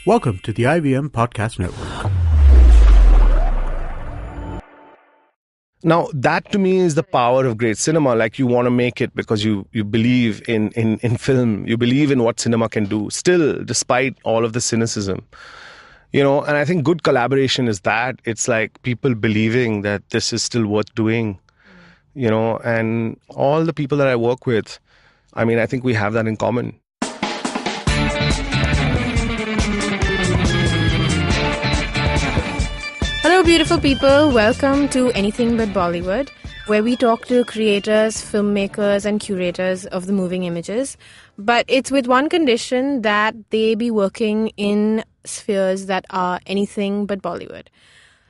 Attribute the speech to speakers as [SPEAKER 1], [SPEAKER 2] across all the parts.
[SPEAKER 1] Welcome to the IVM Podcast Network.
[SPEAKER 2] Now, that to me is the power of great cinema. Like, you want to make it because you believe in film. You believe in what cinema can do, still, despite all of the cynicism. And I think good collaboration is that. It's like people believing that this is still worth doing, and all the people that I work with, I think we have that in common.
[SPEAKER 3] Hello, beautiful people. Welcome to Anything But Bollywood, where we talk to creators, filmmakers, and curators of the moving images. But it's with one condition, that they be working in spheres that are anything but Bollywood.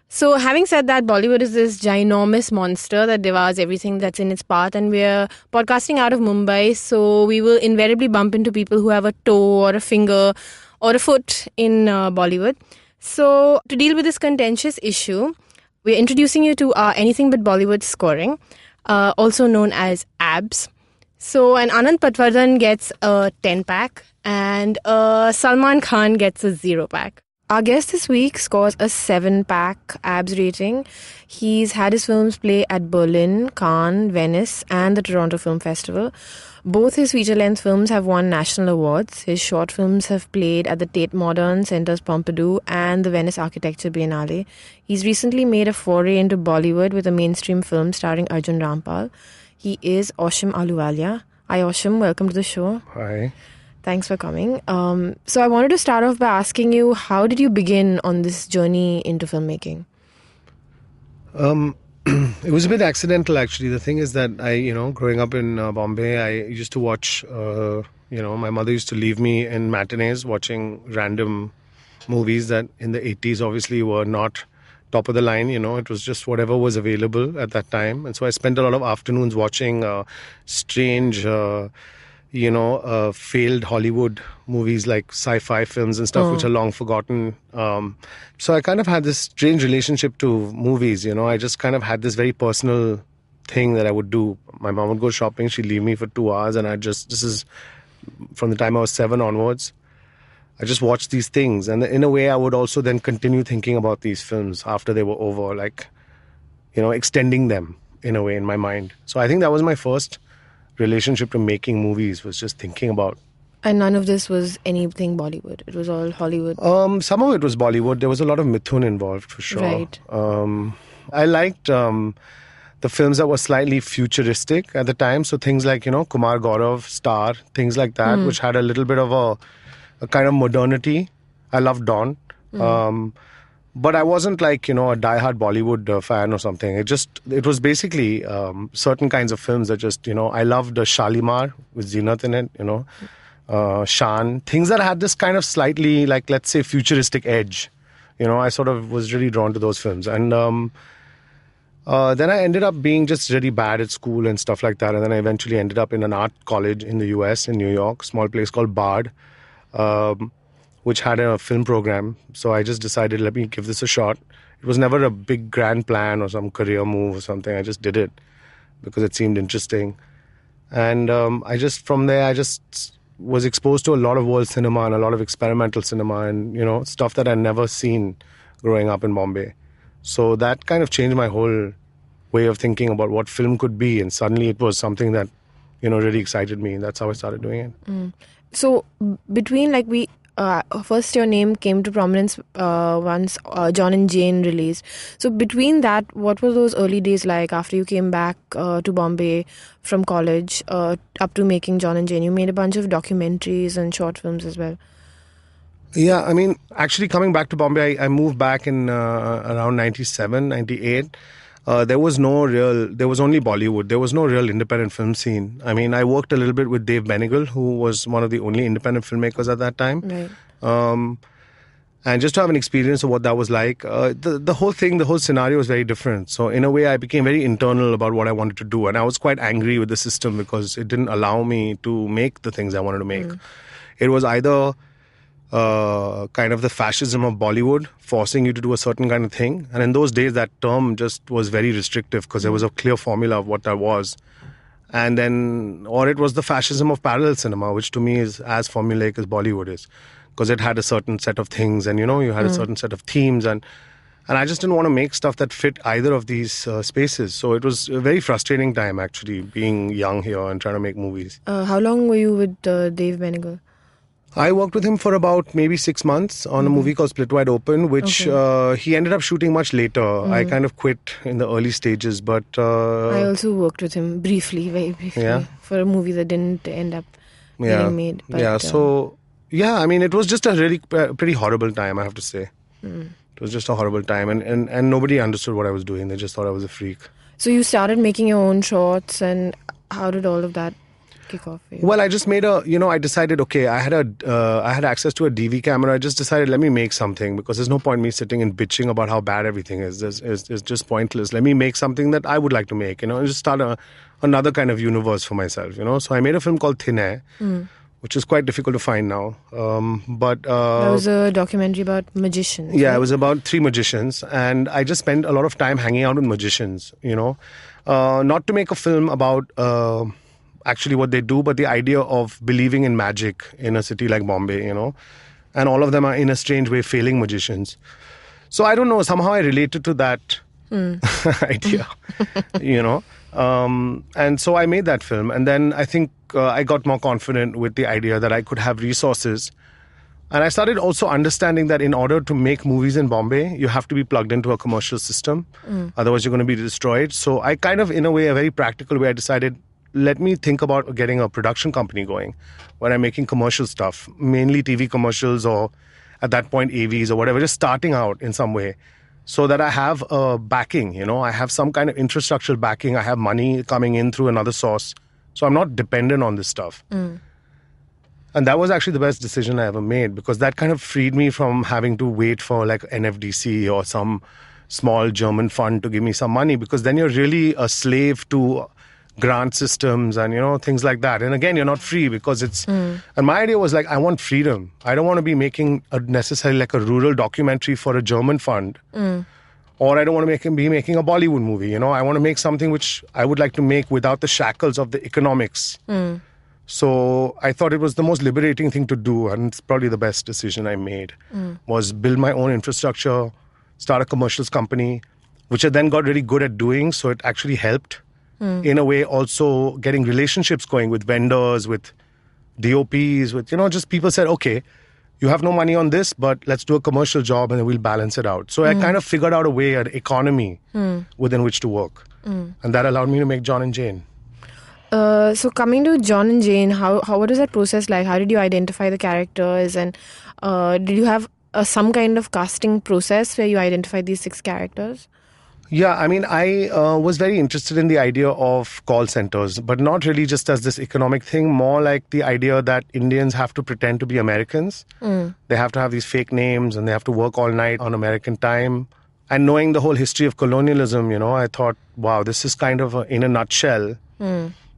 [SPEAKER 3] So having said that, Bollywood is this ginormous monster that devours everything that's in its path, and we're podcasting out of Mumbai, so we will invariably bump into people who have a toe or a finger or a foot in Bollywood. So to deal with this contentious issue, we're introducing you to our Anything But Bollywood scoring, also known as ABS. So an Anand Patwardhan gets a 10-pack and Salman Khan gets a 0-pack. Our guest this week scores a 7-pack ABS rating. He's had his films play at Berlin, Cannes, Venice, and the Toronto Film Festival. Both his feature-length films have won national awards. His short films have played at the Tate Modern, Centres Pompidou, and the Venice Architecture Biennale. He's recently made a foray into Bollywood with a mainstream film starring Arjun Rampal. He is Ashim Ahluwalia. Hi Ashim, welcome to the show.
[SPEAKER 2] Hi.
[SPEAKER 3] Thanks for coming. So I wanted to start off by asking you, how did you begin on this journey into filmmaking?
[SPEAKER 2] It was a bit accidental, actually. The thing is that I, growing up in Bombay, I used to watch, my mother used to leave me in matinees watching random movies that in the 80s obviously were not top of the line. It was just whatever was available at that time. And so I spent a lot of afternoons watching strange, failed Hollywood movies like sci-fi films and stuff, which are long forgotten. So I kind of had this strange relationship to movies, I just kind of had this very personal thing that I would do. My mom would go shopping, she'd leave me for 2 hours, and this is from the time I was 7 onwards. I just watched these things, and in a way I would also then continue thinking about these films after they were over, like, extending them in a way in my mind. So I think that was my first relationship to making movies, was just thinking about.
[SPEAKER 3] And none of this was anything Bollywood? It was all Hollywood?
[SPEAKER 2] Some of it was Bollywood. There was a lot of Mithun involved, for sure.
[SPEAKER 3] Right.
[SPEAKER 2] I liked the films that were slightly futuristic at the time. So things like, Kumar Gaurav, Star, things like that, which had a little bit of a kind of modernity. I loved Dawn. But I wasn't like, a diehard Bollywood fan or something. It was basically certain kinds of films that just, I loved Shalimar with Zenat in it, Shan. Things that had this kind of slightly, like, let's say, futuristic edge. I sort of was really drawn to those films. And then I ended up being just really bad at school and stuff like that. And then I eventually ended up in an art college in the US, in New York, small place called Bard, which had a film program. So I just decided, let me give this a shot. It was never a big grand plan or some career move or something. I just did it because it seemed interesting. And from there, I just was exposed to a lot of world cinema and a lot of experimental cinema and, stuff that I'd never seen growing up in Bombay. So that kind of changed my whole way of thinking about what film could be. And suddenly it was something that, really excited me. And that's how I started doing it.
[SPEAKER 3] So between first your name came to prominence once John and Jane released. So between that, what were those early days like after you came back to Bombay from college up to making John and Jane? You made a bunch of documentaries and short films as well.
[SPEAKER 2] Yeah, actually coming back to Bombay, I moved back in around 97, 98. There was only Bollywood. There was no real independent film scene. I worked a little bit with Dave Benegal, who was one of the only independent filmmakers at that time.
[SPEAKER 3] Right.
[SPEAKER 2] And just to have an experience of what that was like, the whole scenario was very different. So in a way, I became very internal about what I wanted to do. And I was quite angry with the system because it didn't allow me to make the things I wanted to make. It was either kind of the fascism of Bollywood, forcing you to do a certain kind of thing. And in those days, that term just was very restrictive because there was a clear formula of what that was. And then, or it was the fascism of parallel cinema, which to me is as formulaic as Bollywood is. because it had a certain set of things, and you had a certain set of themes, and I just didn't want to make stuff that fit either of these spaces. So it was a very frustrating time, actually, being young here and trying to make movies.
[SPEAKER 3] How long were you with Dave Benegal?
[SPEAKER 2] I worked with him for about maybe 6 months on a movie called Split Wide Open, which he ended up shooting much later. I kind of quit in the early stages, but...
[SPEAKER 3] I also worked with him briefly, very briefly, for a movie that didn't end up getting made. But,
[SPEAKER 2] I mean, it was just a really pretty horrible time, I have to say. It was just a horrible time, and nobody understood what I was doing. They just thought I was a freak.
[SPEAKER 3] So you started making your own shorts, and how did all of that kick off for you?
[SPEAKER 2] Well, I just made I decided, okay, I had access to a DV camera. I just decided, let me make something, because there's no point me sitting and bitching about how bad everything is. It's just pointless. Let me make something that I would like to make, and just start another kind of universe for myself, So I made a film called Thin Air, which is quite difficult to find now. But
[SPEAKER 3] that was a documentary about magicians.
[SPEAKER 2] Yeah,
[SPEAKER 3] right?
[SPEAKER 2] It was about 3 magicians, and I just spent a lot of time hanging out with magicians, not to make a film about actually what they do, but the idea of believing in magic in a city like Bombay, and all of them are in a strange way failing magicians. So I don't know, somehow I related to that idea, and so I made that film. And then I think I got more confident with the idea that I could have resources. And I started also understanding that in order to make movies in Bombay, you have to be plugged into a commercial system. Otherwise, you're going to be destroyed. So I kind of, in a way, a very practical way, I decided, let me think about getting a production company going when I'm making commercial stuff, mainly TV commercials or at that point AVs or whatever, just starting out in some way, so that I have a backing, I have some kind of infrastructural backing. I have money coming in through another source. So I'm not dependent on this stuff. And that was actually the best decision I ever made, because that kind of freed me from having to wait for like NFDC or some small German fund to give me some money, because then you're really a slave to grant systems and things like that. And again, you're not free, because it's and my idea was like, I want freedom. I don't want to be making necessarily like a rural documentary for a German fund, or I don't want to be making a Bollywood movie. I want to make something which I would like to make without the shackles of the economics. So I thought it was the most liberating thing to do, and it's probably the best decision I made, was build my own infrastructure, start a commercials company, which I then got really good at doing. So it actually helped in a way, also getting relationships going with vendors, with DOPs, with, just people said, okay, you have no money on this, but let's do a commercial job and then we'll balance it out. So I kind of figured out a way, an economy within which to work. And that allowed me to make John and Jane.
[SPEAKER 3] So coming to John and Jane, what is that process like? How did you identify the characters, and did you have some kind of casting process where you identified these 6 characters?
[SPEAKER 2] Yeah, I mean, I was very interested in the idea of call centers, but not really just as this economic thing, more like the idea that Indians have to pretend to be Americans. They have to have these fake names and they have to work all night on American time. And knowing the whole history of colonialism, I thought, wow, this is kind of in a nutshell.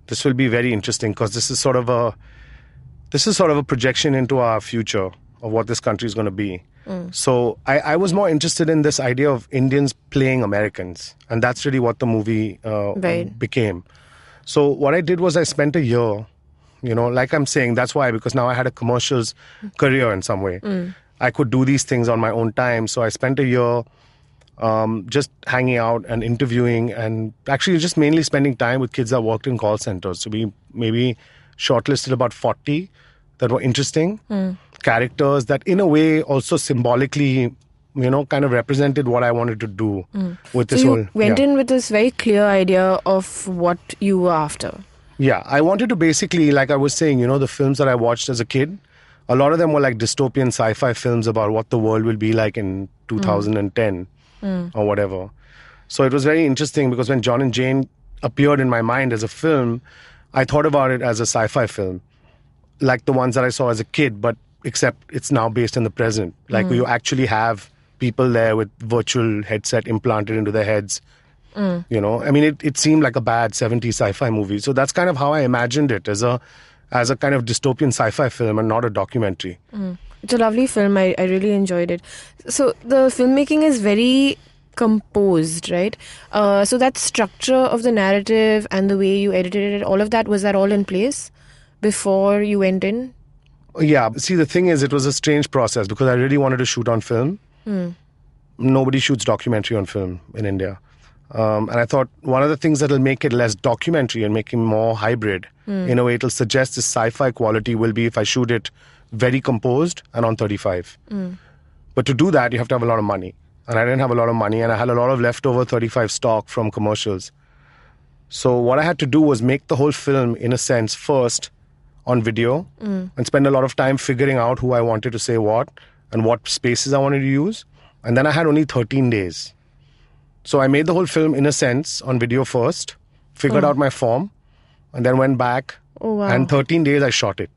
[SPEAKER 2] This will be very interesting, because this is sort of a projection into our future of what this country is going to be. So I was more interested in this idea of Indians playing Americans. And that's really what the movie became. So what I did was I spent a year, like I'm saying, that's why, because now I had a commercials career in some way. I could do these things on my own time. So I spent a year just hanging out and interviewing, and actually just mainly spending time with kids that worked in call centers. So we maybe shortlisted about 40 that were interesting. Characters that in a way also symbolically, kind of represented what I wanted to do with this whole...
[SPEAKER 3] So you went in with this very clear idea of what you were after.
[SPEAKER 2] Yeah, I wanted to basically, like I was saying, the films that I watched as a kid, a lot of them were like dystopian sci-fi films about what the world will be like in 2010 or whatever. So it was very interesting, because when John and Jane appeared in my mind as a film, I thought about it as a sci-fi film, like the ones that I saw as a kid, but except it's now based in the present. Like you actually have people there with virtual headset implanted into their heads. I mean, it seemed like a bad 70s sci-fi movie. So that's kind of how I imagined it, as a kind of dystopian sci-fi film and not a documentary.
[SPEAKER 3] It's a lovely film. I really enjoyed it. So the filmmaking is very composed, right? So that structure of the narrative and the way you edited it, all of that, was that all in place before you went in?
[SPEAKER 2] Yeah. See, the thing is, it was a strange process because I really wanted to shoot on film. Nobody shoots documentary on film in India. And I thought one of the things that will make it less documentary and make it more hybrid, in a way, it'll suggest this sci-fi quality will be if I shoot it very composed and on 35. But to do that, you have to have a lot of money. And I didn't have a lot of money, and I had a lot of leftover 35 stock from commercials. So what I had to do was make the whole film, in a sense, first on video and spend a lot of time figuring out who I wanted to say what and what spaces I wanted to use. And then I had only 13 days. So I made the whole film, in a sense, on video first, figured out my form, and then went back.
[SPEAKER 3] Oh, wow.
[SPEAKER 2] And 13 days I shot it.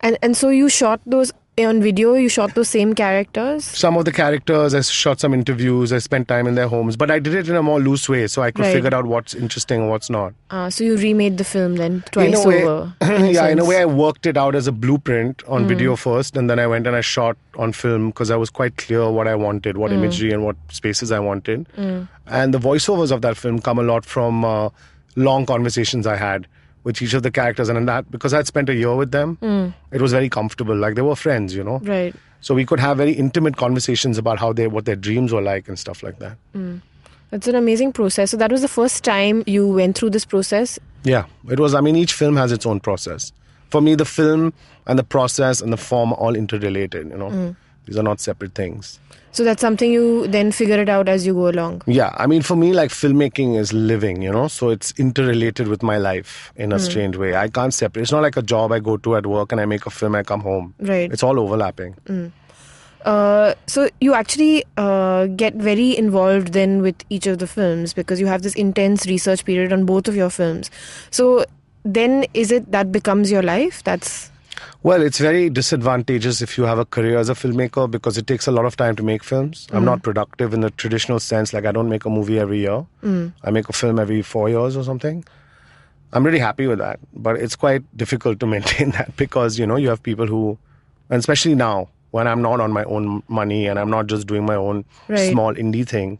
[SPEAKER 3] And so you shot those on video, you shot those same characters?
[SPEAKER 2] Some of the characters, I shot some interviews, I spent time in their homes, but I did it in a more loose way so I could figure out what's interesting and what's not.
[SPEAKER 3] So you remade the film then twice over?
[SPEAKER 2] In a way I worked it out as a blueprint on video first, and then I went and I shot on film because I was quite clear what I wanted, what imagery and what spaces I wanted. And the voiceovers of that film come a lot from long conversations I had with each of the characters, and that because I'd spent a year with them, it was very comfortable. Like they were friends, you know.
[SPEAKER 3] Right.
[SPEAKER 2] So we could have very intimate conversations about what their dreams were like and stuff like that.
[SPEAKER 3] That's an amazing process. So that was the first time you went through this process?
[SPEAKER 2] Yeah, it was. I mean, each film has its own process. For me, the film and the process and the form are all interrelated, you know. These are not separate things.
[SPEAKER 3] So that's something you then figure it out as you go along?
[SPEAKER 2] Yeah, I mean, for me, like filmmaking is living, you know, so it's interrelated with my life in a strange way. I can't separate. It's not like a job I go to at work and I make a film, I come home.
[SPEAKER 3] Right.
[SPEAKER 2] It's all overlapping.
[SPEAKER 3] So you actually get very involved then with each of the films because you have this intense research period on both of your films. So then is it that becomes your life?
[SPEAKER 2] Well, it's very disadvantageous if you have a career as a filmmaker because it takes a lot of time to make films. I'm not productive in the traditional sense. Like I don't make a movie every year. I make a film every 4 years or something. I'm really happy with that. But it's quite difficult to maintain that because, you know, you have people who, and especially now when I'm not on my own money and I'm not just doing my own small indie thing,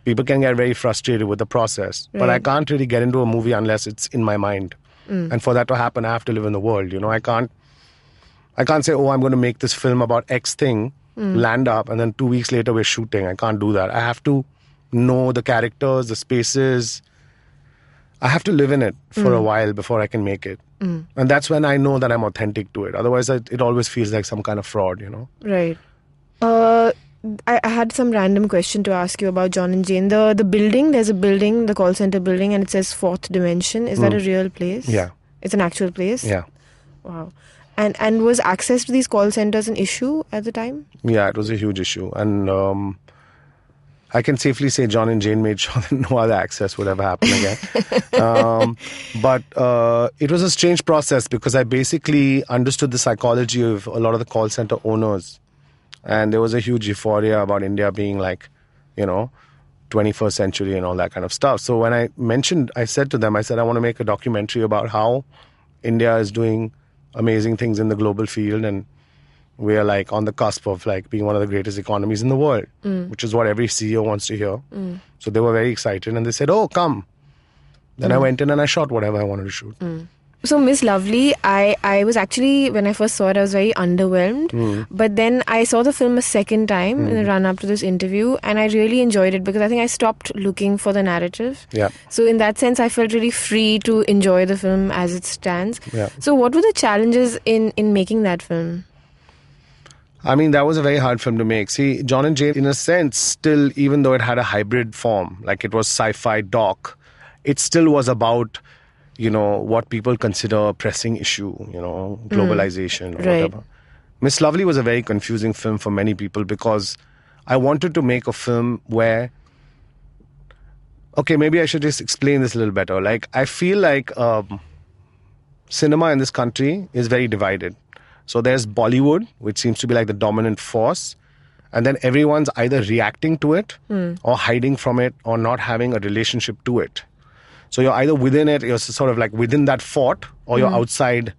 [SPEAKER 2] people can get very frustrated with the process. But I can't really get into a movie unless it's in my mind. And for that to happen, I have to live in the world. You know, I can't say, oh, I'm going to make this film about X thing, land up, and then 2 weeks later we're shooting. I can't do that. I have to know the characters, the spaces. I have to live in it for a while before I can make it. And that's when I know that I'm authentic to it. Otherwise, it always feels like some kind of fraud, you know?
[SPEAKER 3] Right. I had some random question to ask you about John and Jane. The building, there's a building, the call center building, and it says Fourth Dimension. Is that a real place?
[SPEAKER 2] Yeah.
[SPEAKER 3] It's an actual place?
[SPEAKER 2] Yeah.
[SPEAKER 3] Wow. And was access to these call centers an issue at the time?
[SPEAKER 2] Yeah, it was a huge issue. And I can safely say John and Jane made sure that no other access would ever happen again. But it was a strange process because I basically understood the psychology of a lot of the call center owners. And there was a huge euphoria about India being like, you know, 21st century and all that kind of stuff. So when I said to them, I want to make a documentary about how India is doing amazing things in the global field and we are like on the cusp of like being one of the greatest economies in the world, which is what every CEO wants to hear. So they were very excited and they said, oh, come. Then I went in and I shot whatever I wanted to shoot.
[SPEAKER 3] So Miss Lovely, I was actually, when I first saw it, I was very underwhelmed. But then I saw the film a second time in the run-up to this interview, and I really enjoyed it because I think I stopped looking for the narrative.
[SPEAKER 2] Yeah.
[SPEAKER 3] So in that sense, I felt really free to enjoy the film as it stands.
[SPEAKER 2] Yeah.
[SPEAKER 3] So what were the challenges in making that film?
[SPEAKER 2] I mean, that was a very hard film to make. See, John and Jane, in a sense, still, even though it had a hybrid form, like it was sci-fi doc, it still was about, you know, what people consider a pressing issue, you know, globalization or whatever. Miss Lovely was a very confusing film for many people because I wanted to make a film where, okay, maybe I should just explain this a little better. Like, I feel like cinema in this country is very divided. So there's Bollywood, which seems to be like the dominant force. And then everyone's either reacting to it or hiding from it or not having a relationship to it. So you're either within it, you're sort of like within that fort, or you're outside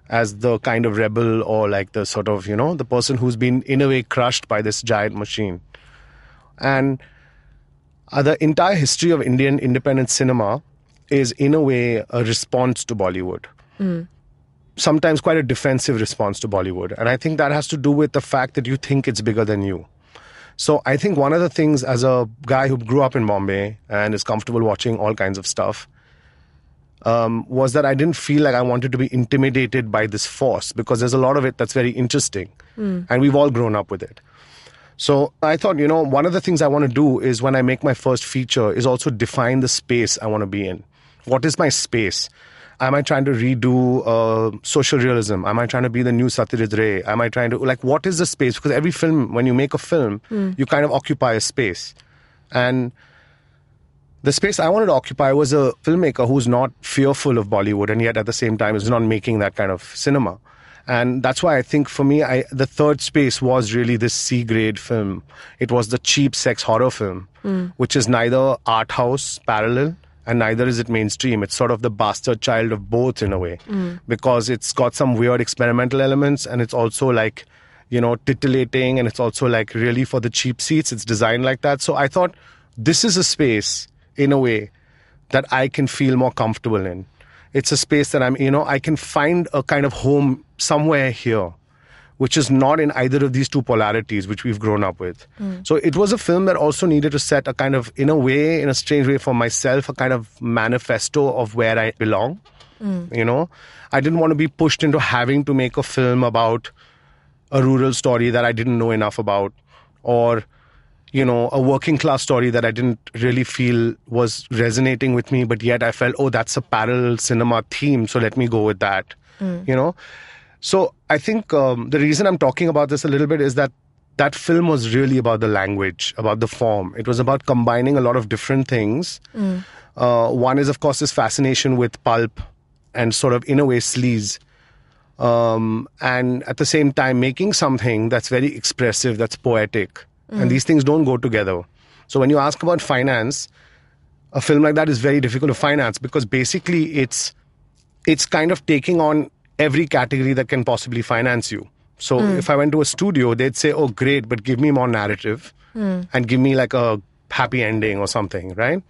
[SPEAKER 2] as the kind of rebel or like the sort of, you know, the person who's been in a way crushed by this giant machine. And the entire history of Indian independent cinema is in a way a response to Bollywood. sometimes quite a defensive response to Bollywood. And I think that has to do with the fact that you think it's bigger than you. So I think one of the things, as a guy who grew up in Bombay and is comfortable watching all kinds of stuff, was that I didn't feel like I wanted to be intimidated by this force, because there's a lot of it that's very interesting. And we've all grown up with it. So I thought, one of the things I want to do is, when I make my first feature, is also define the space I want to be in. What is my space? Am I trying to redo social realism? Am I trying to be the new Satyajit Ray? Am I trying to, what is the space? Because every film, when you make a film, you kind of occupy a space. And the space I wanted to occupy was a filmmaker who's not fearful of Bollywood, and yet at the same time is not making that kind of cinema. And that's why I think, for me, the third space was really this C-grade film. It was the cheap sex horror film, which is neither art house parallel, and neither is it mainstream. It's sort of the bastard child of both, in a way, because it's got some weird experimental elements, and it's also titillating, and it's also really for the cheap seats. It's designed like that. So I thought, this is a space, in a way, that I can feel more comfortable in. It's a space that I can find a kind of home somewhere here, which is not in either of these two polarities, which we've grown up with. So it was a film that also needed to set a kind of, in a strange way for myself, a kind of manifesto of where I belong. I didn't want to be pushed into having to make a film about a rural story that I didn't know enough about, or a working class story that I didn't really feel was resonating with me, but yet I felt, that's a parallel cinema theme, so let me go with that, So I think the reason I'm talking about this a little bit is that film was really about the language, about the form. It was about combining a lot of different things. One is, of course, this fascination with pulp and sort of, in a way, sleaze. And at the same time, making something that's very expressive, that's poetic. And these things don't go together. So when you ask about finance, a film like that is very difficult to finance, because basically it's kind of taking on every category that can possibly finance you. So if I went to a studio, they'd say, oh, great, but give me more narrative and give me a happy ending or something, right?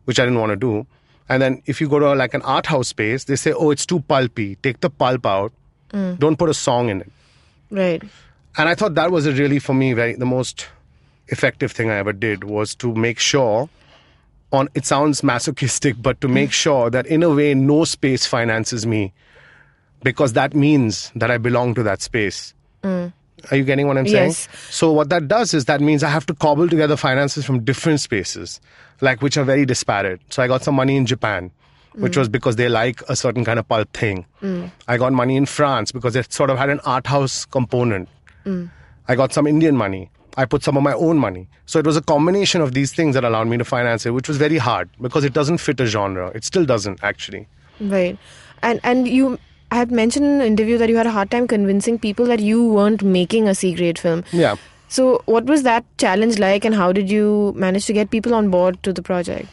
[SPEAKER 2] Which I didn't want to do. And then if you go to an art house space, they say, oh, it's too pulpy. Take the pulp out. Don't put a song in it.
[SPEAKER 3] Right.
[SPEAKER 2] And I thought that was really, for me, the most effective thing I ever did, was to make sure, it sounds masochistic, but to make sure that, in a way, no space finances me, because that means that I belong to that space. Are you getting what I'm saying?
[SPEAKER 3] Yes.
[SPEAKER 2] So what that does is, that means I have to cobble together finances from different spaces, which are very disparate. So I got some money in Japan, which was because they like a certain kind of pulp thing. I got money in France because it sort of had an art house component. I got some Indian money. I put some of my own money. So it was a combination of these things that allowed me to finance it, which was very hard, because it doesn't fit a genre. It still doesn't, actually.
[SPEAKER 3] Right. And you had mentioned in an interview that you had a hard time convincing people that you weren't making a C-grade film.
[SPEAKER 2] Yeah.
[SPEAKER 3] So what was that challenge like, and how did you manage to get people on board to the project?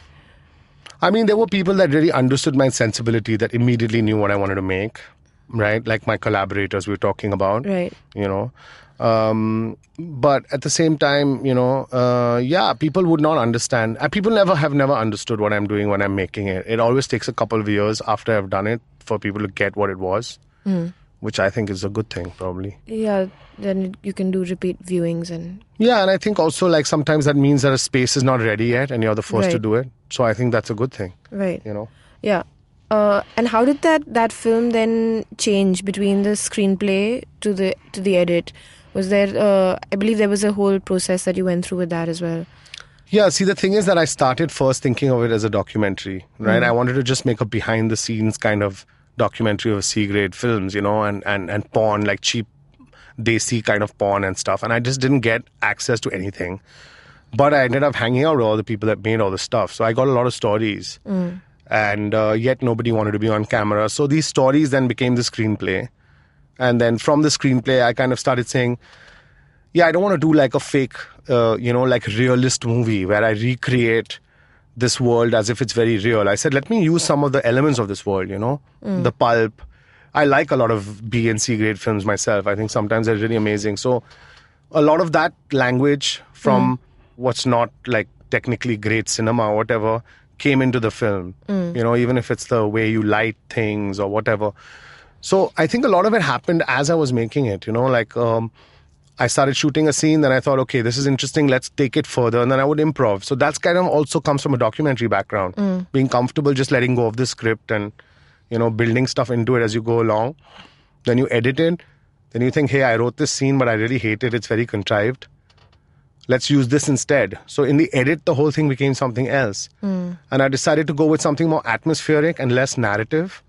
[SPEAKER 2] I mean, there were people that really understood my sensibility, that immediately knew what I wanted to make, right? Like my collaborators we were talking about.
[SPEAKER 3] Right.
[SPEAKER 2] But at the same time, people would not understand. People have never understood what I'm doing when I'm making it. It always takes a couple of years after I've done it for people to get what it was, which I think is a good thing, probably.
[SPEAKER 3] Yeah, then you can do repeat viewings and...
[SPEAKER 2] Yeah, and I think also sometimes that means that a space is not ready yet and you're the first to do it. So I think that's a good thing.
[SPEAKER 3] Right.
[SPEAKER 2] Yeah.
[SPEAKER 3] And how did that film then change between the screenplay to the edit? Was there, I believe there was a whole process that you went through with that as well.
[SPEAKER 2] Yeah, see, the thing is that I started first thinking of it as a documentary, right? I wanted to just make a behind-the-scenes kind of documentary of C-grade films, and porn, cheap desi kind of porn and stuff. And I just didn't get access to anything. But I ended up hanging out with all the people that made all the stuff. So I got a lot of stories. And yet nobody wanted to be on camera. So these stories then became the screenplay. And then from the screenplay, I kind of started saying, I don't want to do a fake, realist movie where I recreate this world as if it's very real. I said, let me use some of the elements of this world, the pulp. I like a lot of B and C grade films myself. I think sometimes they're really amazing. So a lot of that language from what's not technically great cinema or whatever came into the film, even if it's the way you light things or whatever. So I think a lot of it happened as I was making it, like I started shooting a scene, then I thought, okay, this is interesting, let's take it further, and then I would improv. So that's kind of also comes from a documentary background, being comfortable just letting go of the script and, building stuff into it as you go along. Then you edit it, then you think, hey, I wrote this scene, but I really hate it, it's very contrived. Let's use this instead. So in the edit, the whole thing became something else. And I decided to go with something more atmospheric and less narrative.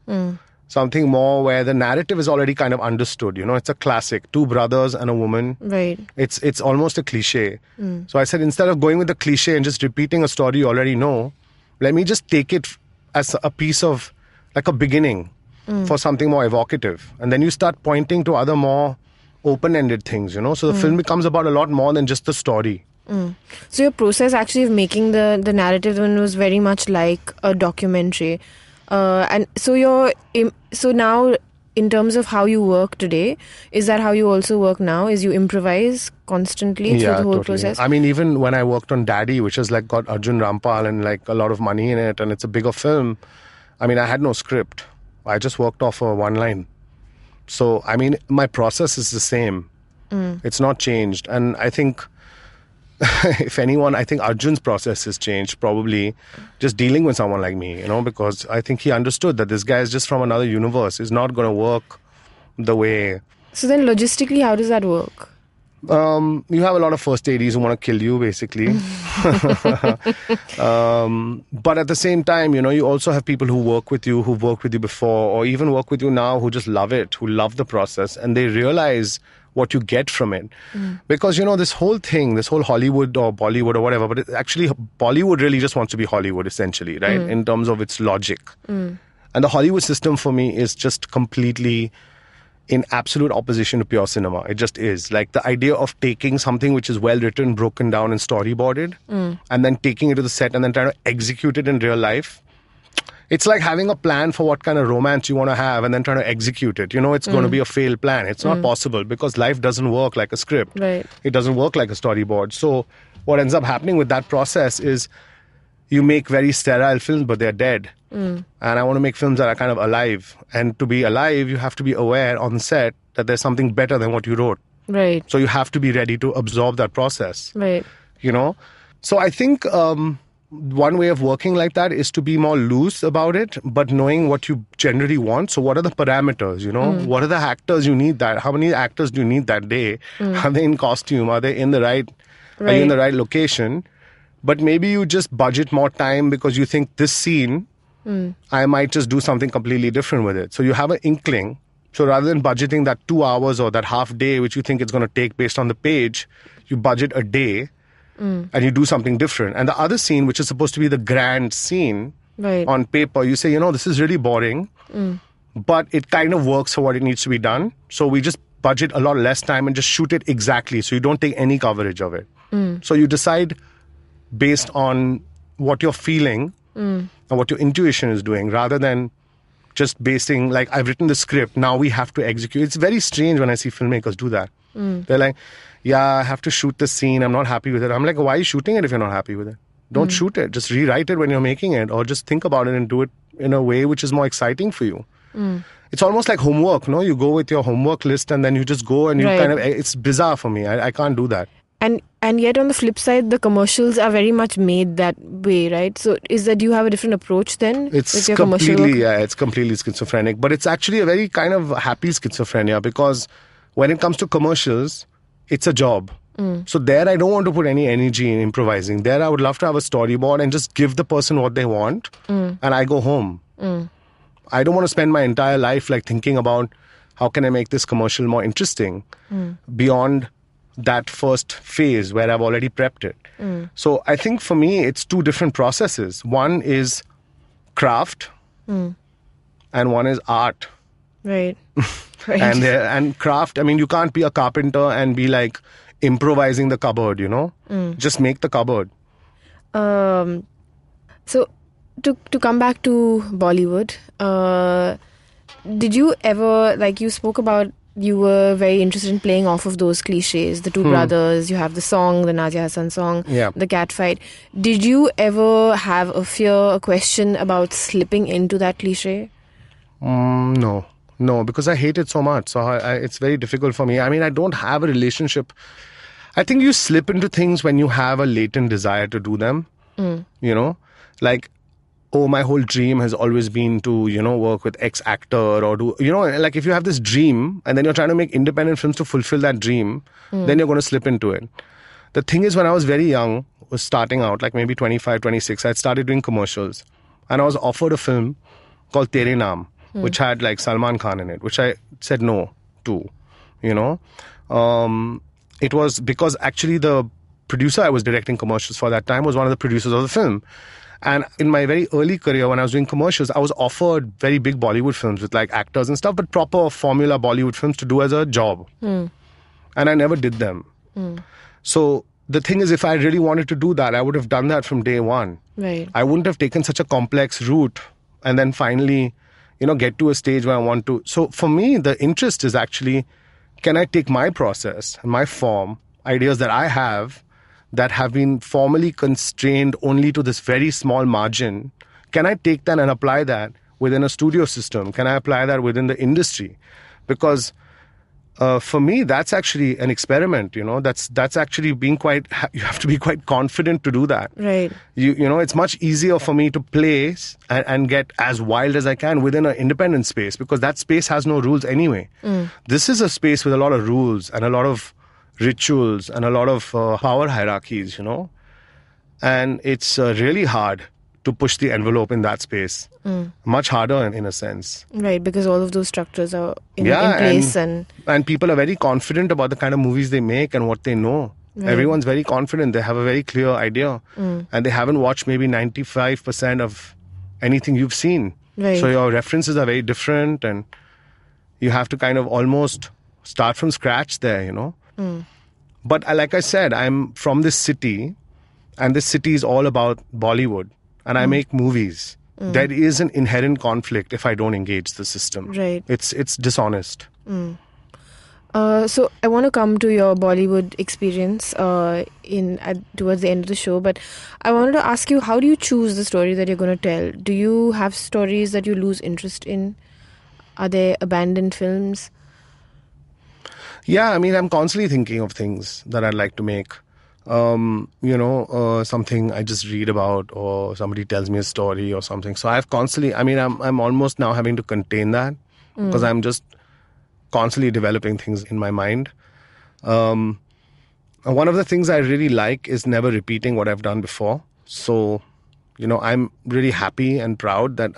[SPEAKER 2] Something more where the narrative is already kind of understood. It's a classic. Two brothers and a woman.
[SPEAKER 3] Right.
[SPEAKER 2] It's almost a cliche. So I said, instead of going with the cliche and just repeating a story you already know, let me just take it as a piece of, like a beginning for something more evocative. And then you start pointing to other more open-ended things, So the film becomes about a lot more than just the story.
[SPEAKER 3] So your process actually of making the narrative one was very much like a documentary. And so so now, in terms of how you work today, is that how you also work now? Is you improvise constantly through the whole process?
[SPEAKER 2] I mean, even when I worked on Daddy, which has like got Arjun Rampal and like a lot of money in it, and it's a bigger film, I mean, I had no script. I just worked off a one line. So, I mean, my process is the same. It's not changed. And I think, if anyone, I think Arjun's process has changed, probably just dealing with someone like me, because I think he understood that this guy is just from another universe. It's not going to work the way.
[SPEAKER 3] So then logistically, how does that work?
[SPEAKER 2] You have a lot of first ADs who want to kill you, basically. But at the same time, you also have people who work with you, who've worked with you before, or even work with you now, who just love it, who love the process, and they realize what you get from it. Because, this whole thing, this whole Hollywood or Bollywood or whatever, but actually Bollywood really just wants to be Hollywood, essentially, right? In terms of its logic. And the Hollywood system for me is just completely in absolute opposition to pure cinema. It just is. Like the idea of taking something which is well written, broken down and storyboarded, and then taking it to the set and then trying to execute it in real life. It's like having a plan for what kind of romance you want to have and then trying to execute it. It's going to be a failed plan. It's not possible because life doesn't work like a script.
[SPEAKER 3] Right.
[SPEAKER 2] It doesn't work like a storyboard. So what ends up happening with that process is you make very sterile films, but they're dead. And I want to make films that are kind of alive. And to be alive, you have to be aware on set that there's something better than what you wrote.
[SPEAKER 3] Right.
[SPEAKER 2] So you have to be ready to absorb that process.
[SPEAKER 3] Right.
[SPEAKER 2] So I think one way of working like that is to be more loose about it, but knowing what you generally want. So what are the parameters, What are the actors you need that? How many actors do you need that day? Are they in costume? Are they in the right, are you in the right location? But maybe you just budget more time because you think this scene, I might just do something completely different with it. So you have an inkling. So rather than budgeting that 2 hours or that half day, which you think it's going to take based on the page, you budget a day. And you do something different. And the other scene, which is supposed to be the grand scene on paper, you say, this is really boring, but it kind of works for what it needs to be done. So we just budget a lot less time and just shoot it exactly. So you don't take any coverage of it. So you decide based on what you're feeling and what your intuition is doing, rather than just basing, like, I've written the script, now we have to execute. It's very strange when I see filmmakers do that. They're like, yeah, I have to shoot this scene, I'm not happy with it. I'm like, why are you shooting it if you're not happy with it? Don't shoot it. Just rewrite it when you're making it, or just think about it and do it in a way which is more exciting for you. It's almost like homework, no? You go with your homework list and then you just go and you it's bizarre for me. I can't do that.
[SPEAKER 3] And yet on the flip side, the commercials are very much made that way, right? So is that you have a different approach then with your commercial work?
[SPEAKER 2] It's completely schizophrenic. But it's actually a very kind of happy schizophrenia, because when it comes to commercials, it's a job. So there I don't want to put any energy in improvising. There I would love to have a storyboard and just give the person what they want and I go home. I don't want to spend my entire life like thinking about how can I make this commercial more interesting beyond that first phase where I've already prepped it. So I think for me it's two different processes. One is craft and one is art.
[SPEAKER 3] Right.
[SPEAKER 2] And craft, I mean, you can't be a carpenter and be like improvising the cupboard, just make the cupboard.
[SPEAKER 3] So to come back to Bollywood, did you ever, like you spoke about, you were very interested in playing off of those cliches, the two brothers, you have the song, the Nadia Hassan song, the cat fight. Did you ever have a fear, a question about slipping into that cliche?
[SPEAKER 2] No. No, because I hate it so much. So it's very difficult for me. I mean, I don't have a relationship. I think you slip into things when you have a latent desire to do them. You know, like, oh, my whole dream has always been to, work with X actor or do, like if you have this dream and then you're trying to make independent films to fulfill that dream, then you're going to slip into it. The thing is, when I was very young, was starting out, like maybe 25, 26, I started doing commercials. And I was offered a film called Tere Naam, which had like Salman Khan in it, which I said no to, It was because actually the producer I was directing commercials for that time was one of the producers of the film. And in my very early career, when I was doing commercials, I was offered very big Bollywood films with like actors and stuff, but proper formula Bollywood films to do as a job. And I never did them. So the thing is, if I really wanted to do that, I would have done that from day one.
[SPEAKER 3] Right.
[SPEAKER 2] I wouldn't have taken such a complex route and then finally, get to a stage where I want to. So for me, the interest is actually, can I take my process and my form, ideas that I have that have been formally constrained only to this very small margin, can I take that and apply that within a studio system? Can I apply that within the industry? Because for me, that's actually an experiment, that's actually being you have to be quite confident to do that.
[SPEAKER 3] Right.
[SPEAKER 2] It's much easier for me to play and get as wild as I can within an independent space, because that space has no rules anyway. This is a space with a lot of rules and a lot of rituals and a lot of power hierarchies, and it's really hard to push the envelope in that space. Much harder in a sense.
[SPEAKER 3] Right, because all of those structures are in place. And
[SPEAKER 2] people are very confident about the kind of movies they make and what they know. Right. Everyone's very confident. They have a very clear idea. And they haven't watched maybe 95% of anything you've seen.
[SPEAKER 3] Right.
[SPEAKER 2] So your references are very different and you have to kind of almost start from scratch there, But like I said, I'm from this city, and this city is all about Bollywood, and I make movies. There is an inherent conflict if I don't engage the system.
[SPEAKER 3] Right.
[SPEAKER 2] It's dishonest.
[SPEAKER 3] So I want to come to your Bollywood experience towards the end of the show, but I wanted to ask you, how do you choose the story that you're going to tell? Do you have stories that you lose interest in? Are there abandoned films?
[SPEAKER 2] Yeah, I mean, I'm constantly thinking of things that I'd like to make. Something I just read about, or somebody tells me a story or something. So I've constantly, I'm almost now having to contain that because I'm just constantly developing things in my mind. One of the things I really like is never repeating what I've done before. So, I'm really happy and proud that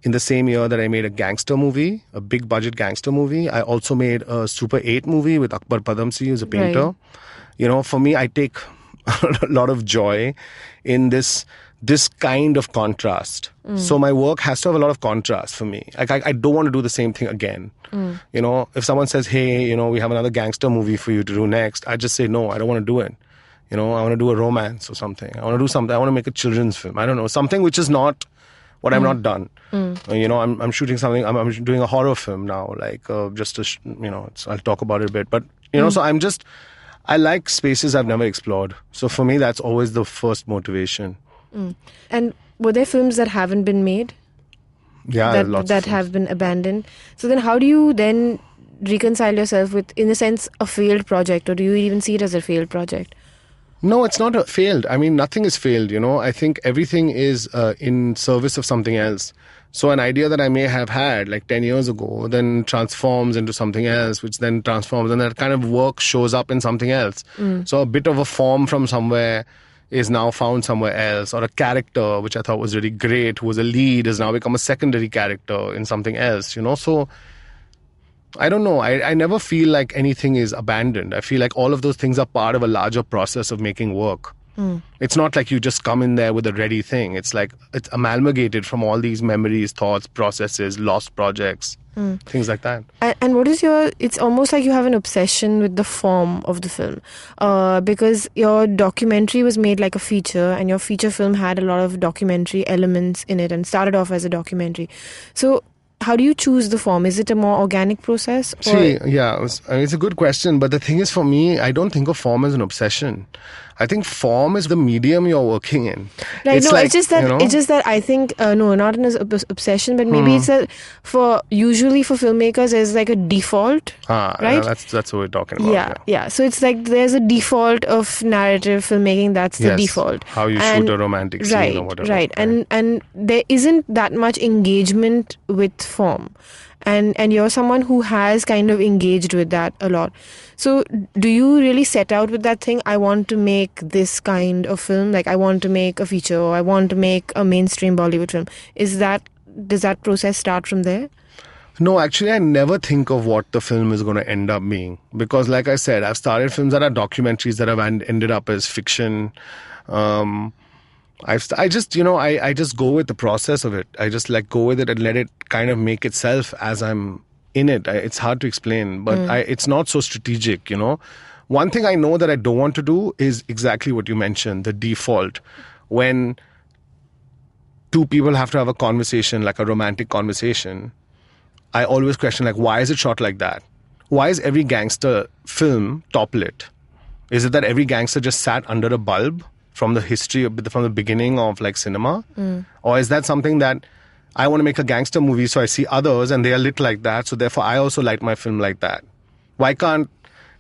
[SPEAKER 2] in the same year that I made a gangster movie, a big budget gangster movie, I also made a Super 8 movie with Akbar Padamsee, who's a painter. Right. For me, I take a lot of joy in this kind of contrast. So my work has to have a lot of contrast for me. Like I don't want to do the same thing again. If someone says, hey, we have another gangster movie for you to do next, I just say, no, I don't want to do it. I want to do a romance or something. I want to do something. I want to make a children's film. I don't know, something which is not what I've not done. I'm shooting something. I'm doing a horror film now, like I'll talk about it a bit. But, so I like spaces I've never explored. So for me, that's always the first motivation.
[SPEAKER 3] And were there films that haven't been made?
[SPEAKER 2] Yeah,
[SPEAKER 3] that have been abandoned. So then how do you then reconcile yourself with, in a sense, a failed project? Or do you even see it as a failed project?
[SPEAKER 2] No, it's not failed. I mean, nothing is failed, I think everything is in service of something else. So an idea that I may have had like 10 years ago then transforms into something else, which then transforms, and that kind of work shows up in something else. So a bit of a form from somewhere is now found somewhere else, or a character which I thought was really great, who was a lead, has now become a secondary character in something else, So I don't know. I never feel like anything is abandoned. I feel like all of those things are part of a larger process of making work. It's not like you just come in there with a ready thing. It's like it's amalgamated from all these memories, thoughts, processes, lost projects, things like that.
[SPEAKER 3] And what is it's almost like you have an obsession with the form of the film, because your documentary was made like a feature, and your feature film had a lot of documentary elements in it and started off as a documentary. So how do you choose the form? Is it a more organic process?
[SPEAKER 2] See, yeah, it's a good question. But the thing is, for me, I don't think of form as an obsession. I think form is the medium you're working in.
[SPEAKER 3] Right,
[SPEAKER 2] it's
[SPEAKER 3] just that I think no, not an obsession, but maybe it's that usually for filmmakers there's like a default, right?
[SPEAKER 2] Yeah, that's what we're talking about.
[SPEAKER 3] Yeah. So it's like there's a default of narrative filmmaking. That's the default.
[SPEAKER 2] How you shoot a romantic scene or whatever.
[SPEAKER 3] Right. And there isn't that much engagement with form. And you're someone who has kind of engaged with that a lot. So do you really set out with that thing, I want to make this kind of film, like I want to make a feature or I want to make a mainstream Bollywood film? Does that process start from there?
[SPEAKER 2] No, actually, I never think of what the film is going to end up being. Because like I said, I've started films that are documentaries that have ended up as fiction. I just go with the process of it. I just go with it and let it kind of make itself as I'm in it. It's hard to explain, but it's not so strategic, One thing I know that I don't want to do is exactly what you mentioned, the default. When two people have to have a conversation, like a romantic conversation, I always question, why is it shot like that? Why is every gangster film top lit? Is it that every gangster just sat under a bulb from the history, from the beginning of cinema? Or is that something that I want to make a gangster movie, so I see others and they are lit like that, so therefore I also light my film like that? Why can't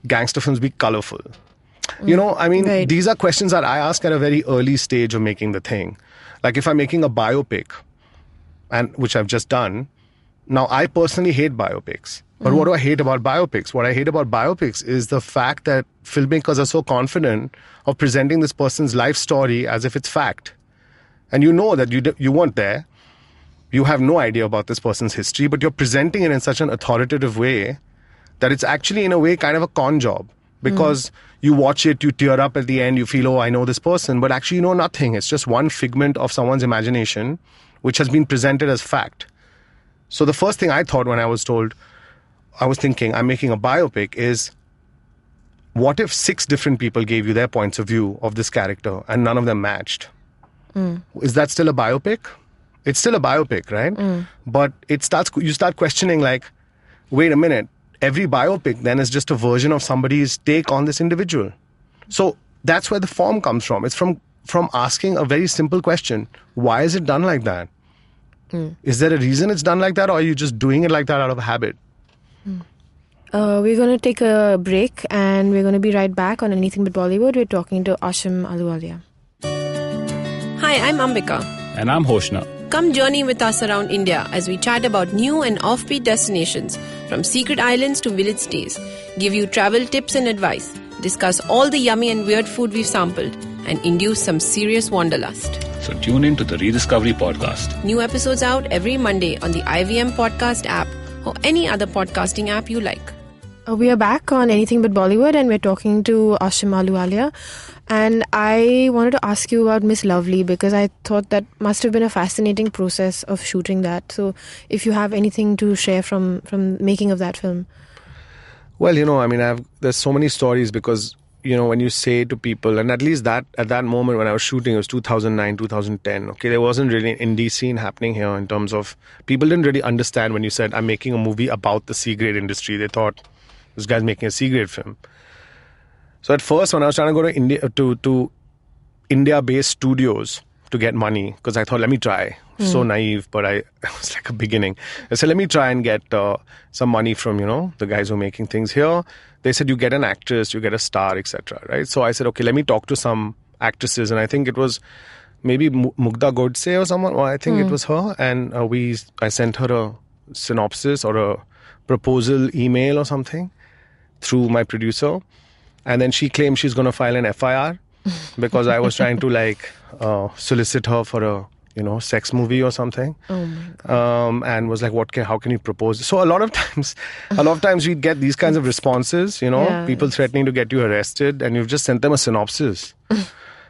[SPEAKER 2] gangster films be colorful? Right. These are questions that I ask at a very early stage of making the thing. Like if I'm making a biopic, and which I've just done, now I personally hate biopics. But what do I hate about biopics? What I hate about biopics is the fact that filmmakers are so confident of presenting this person's life story as if it's fact. And you know that you weren't there. You have no idea about this person's history, but you're presenting it in such an authoritative way that it's actually, in a way, kind of a con job. Because you watch it, you tear up at the end, you feel, oh, I know this person. But actually, you know nothing. It's just one figment of someone's imagination, which has been presented as fact. So the first thing I thought when I was thinking I'm making a biopic is, what if 6 different people gave you their points of view of this character and none of them matched? Is that still a biopic? It's still a biopic, right? But you start questioning, wait a minute, every biopic then is just a version of somebody's take on this individual. So that's where the form comes from. It's from asking a very simple question. Why is it done like that? Is there a reason it's done like that, or are you just doing it like that out of habit?
[SPEAKER 3] We're going to take a break and we're going to be right back on Anything But Bollywood. We're talking to Ashim Ahluwalia.
[SPEAKER 4] Hi, I'm Ambika.
[SPEAKER 5] And I'm Hoshna.
[SPEAKER 4] Come journey with us around India as we chat about new and offbeat destinations, from secret islands to village stays, give you travel tips and advice, discuss all the yummy and weird food we've sampled, and induce some serious wanderlust.
[SPEAKER 5] So tune in to the Rediscovery Podcast.
[SPEAKER 4] New episodes out every Monday on the IVM Podcast app or any other podcasting app you like.
[SPEAKER 3] We are back on Anything But Bollywood and we're talking to Ashim Ahluwalia. And I wanted to ask you about Miss Lovely, because I thought that must have been a fascinating process of shooting that. So if you have anything to share from making of that film.
[SPEAKER 2] Well, there's so many stories, because, when you say to people, and at least at that moment when I was shooting, it was 2009, 2010. Okay, there wasn't really an indie scene happening here in terms of, people didn't really understand when you said, I'm making a movie about the C-grade industry. They thought, this guy's making a C-grade film. So at first, when I was trying to go to India, to India-based studios to get money, because I thought, let me try. So naive, but it was like a beginning. I said, let me try and get some money from, the guys who are making things here. They said, you get an actress, you get a star, etc. Right? So I said, okay, let me talk to some actresses. And I think it was maybe Mugdha Godse or someone. Well, I think it was her. And I sent her a synopsis or a proposal email or something through my producer. And then she claimed she's going to file an FIR because I was trying to solicit her for a sex movie or something.
[SPEAKER 3] Oh my God.
[SPEAKER 2] And was like, how can you propose? So a lot of times we'd get these kinds of responses, people threatening to get you arrested, and you've just sent them a synopsis,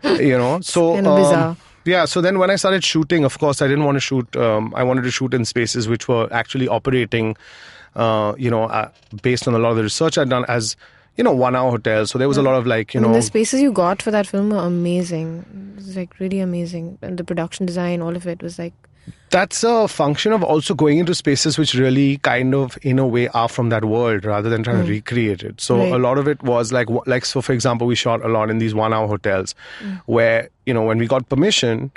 [SPEAKER 2] So
[SPEAKER 3] kind of bizarre.
[SPEAKER 2] Yeah, so then when I started shooting, of course, I didn't want to shoot, I wanted to shoot in spaces which were actually operating, based on a lot of the research I'd done as, 1-hour hotels. So there was a lot of
[SPEAKER 3] the spaces you got for that film were amazing. It was really amazing. And the production design, all of it was
[SPEAKER 2] That's a function of also going into spaces which really kind of, in a way, are from that world rather than trying to recreate it. So a lot of it was like, so for example, we shot a lot in these 1-hour hotels where, when we got permission,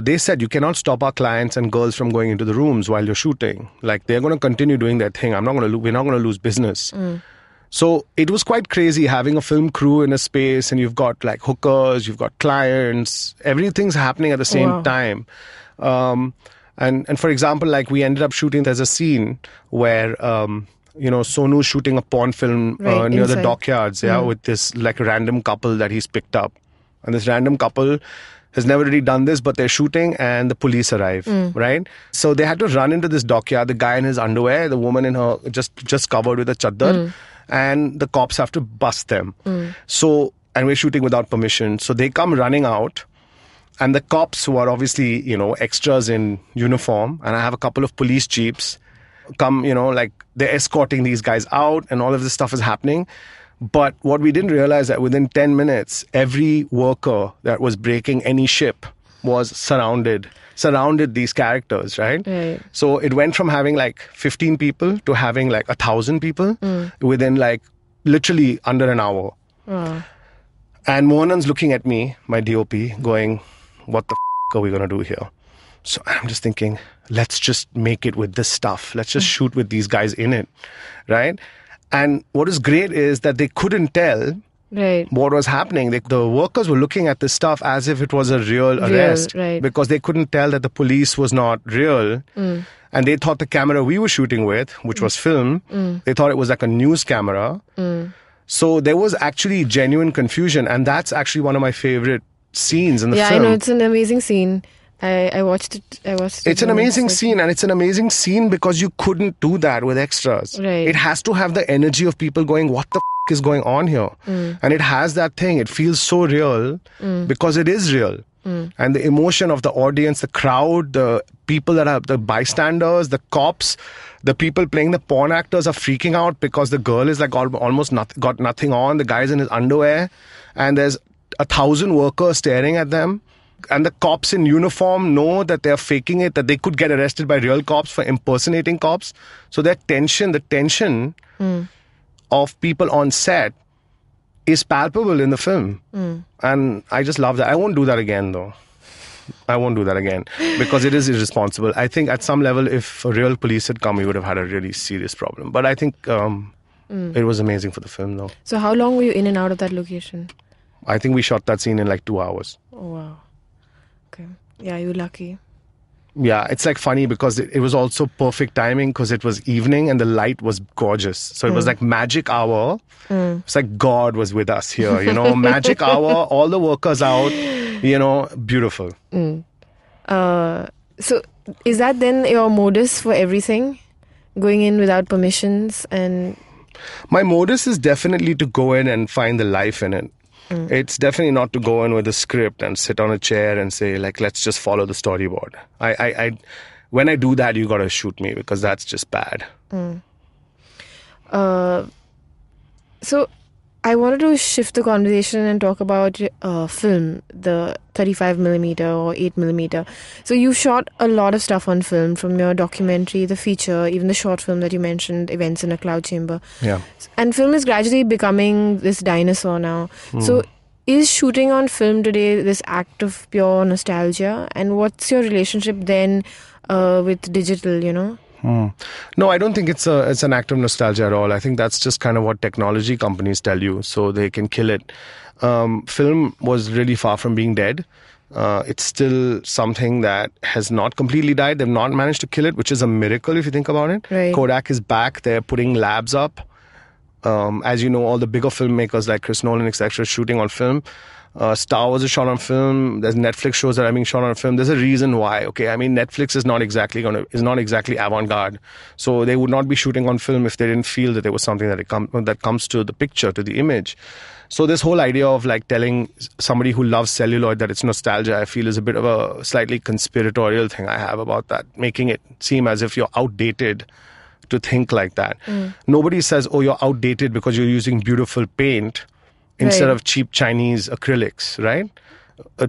[SPEAKER 2] they said, you cannot stop our clients and girls from going into the rooms while you're shooting. Like, they're going to continue doing their thing. We're not going to lose business. So it was quite crazy having a film crew in a space, and you've got like hookers, you've got clients, everything's happening at the same time. And for example, like we ended up shooting, there's a scene where, Sonu's shooting a porn film near the dockyards, with this like random couple that he's picked up. And this random couple has never really done this, but they're shooting and the police arrive, right? So they had to run into this dockyard, the guy in his underwear, the woman in her just covered with a chaddar, and the cops have to bust them. So, and we're shooting without permission. So they come running out, and the cops, who are obviously, extras in uniform, and I have a couple of police jeeps, come, like they're escorting these guys out, and all of this stuff is happening. But what we didn't realize that within 10 minutes, every worker that was breaking any ship was surrounded these characters, right? So it went from having like 15 people to having like 1,000 people within like literally under an hour. And Mohanan's looking at me, my DOP, going, what the are we going to do here? So I'm just thinking, let's just make it with this stuff. Let's just shoot with these guys in it, right? And what is great is that they couldn't tell what was happening. The workers were looking at this stuff as if it was a real arrest, because they couldn't tell that the police was not real. And they thought the camera we were shooting with, which was film, they thought it was like a news camera. So there was actually genuine confusion. And that's actually one of my favorite scenes in the film.
[SPEAKER 3] Yeah, I know. It's an amazing scene. I watched it.
[SPEAKER 2] It's an amazing scene, and it's an amazing scene because you couldn't do that with extras. It has to have the energy of people going, what the is going on here? And it has that thing. It feels so real because it is real. And the emotion of the audience, the crowd, the people that are the bystanders, the cops, the people playing the porn actors are freaking out because the girl is like almost got nothing on. The guy's in his underwear, and there's 1,000 workers staring at them. And the cops in uniform know that they're faking it, that they could get arrested by real cops for impersonating cops. So the tension of people on set is palpable in the film. And I just love that. I won't do that again, though. I won't do that again because it is irresponsible. I think at some level, if real police had come, we would have had a really serious problem. But I think it was amazing for the film, though.
[SPEAKER 3] So how long were you in and out of that location?
[SPEAKER 2] I think we shot that scene in like 2 hours.
[SPEAKER 3] Oh, wow. Okay. Yeah, you're lucky.
[SPEAKER 2] Yeah, it's like funny because it was also perfect timing because it was evening and the light was gorgeous. So it was like magic hour. It's like God was with us here, magic hour, all the workers out, beautiful.
[SPEAKER 3] So is that then your modus for everything? Going in without permissions? And
[SPEAKER 2] my modus is definitely to go in and find the life in it. It's definitely not to go in with a script and sit on a chair and say, like, let's just follow the storyboard. When I do that, you got to shoot me because that's just bad.
[SPEAKER 3] So I wanted to shift the conversation and talk about film, the 35mm or 8mm. So you shot a lot of stuff on film, from your documentary, the feature, even the short film that you mentioned, Events in a Cloud Chamber.
[SPEAKER 2] Yeah.
[SPEAKER 3] And film is gradually becoming this dinosaur now. So is shooting on film today this act of pure nostalgia? And what's your relationship then with digital,
[SPEAKER 2] No, I don't think it's an act of nostalgia at all. I think that's just kind of what technology companies tell you so they can kill it. Film was really far from being dead. It's still something that has not completely died. They've not managed to kill it, which is a miracle if you think about it.
[SPEAKER 3] Right.
[SPEAKER 2] Kodak is back. They're putting labs up. As you know, all the bigger filmmakers like Chris Nolan, etc., shooting on film. Star Wars is shot on film. There's Netflix shows that are being shot on film. There's a reason why. Okay, I mean Netflix is not exactly avant-garde, so they would not be shooting on film if they didn't feel that there was something that comes to the picture, to the image. So this whole idea of like telling somebody who loves celluloid that it's nostalgia, I feel is a bit of a slightly conspiratorial thing I have about that, making it seem as if you're outdated to think like that. Nobody says, oh, you're outdated because you're using beautiful paint instead of cheap Chinese acrylics, right?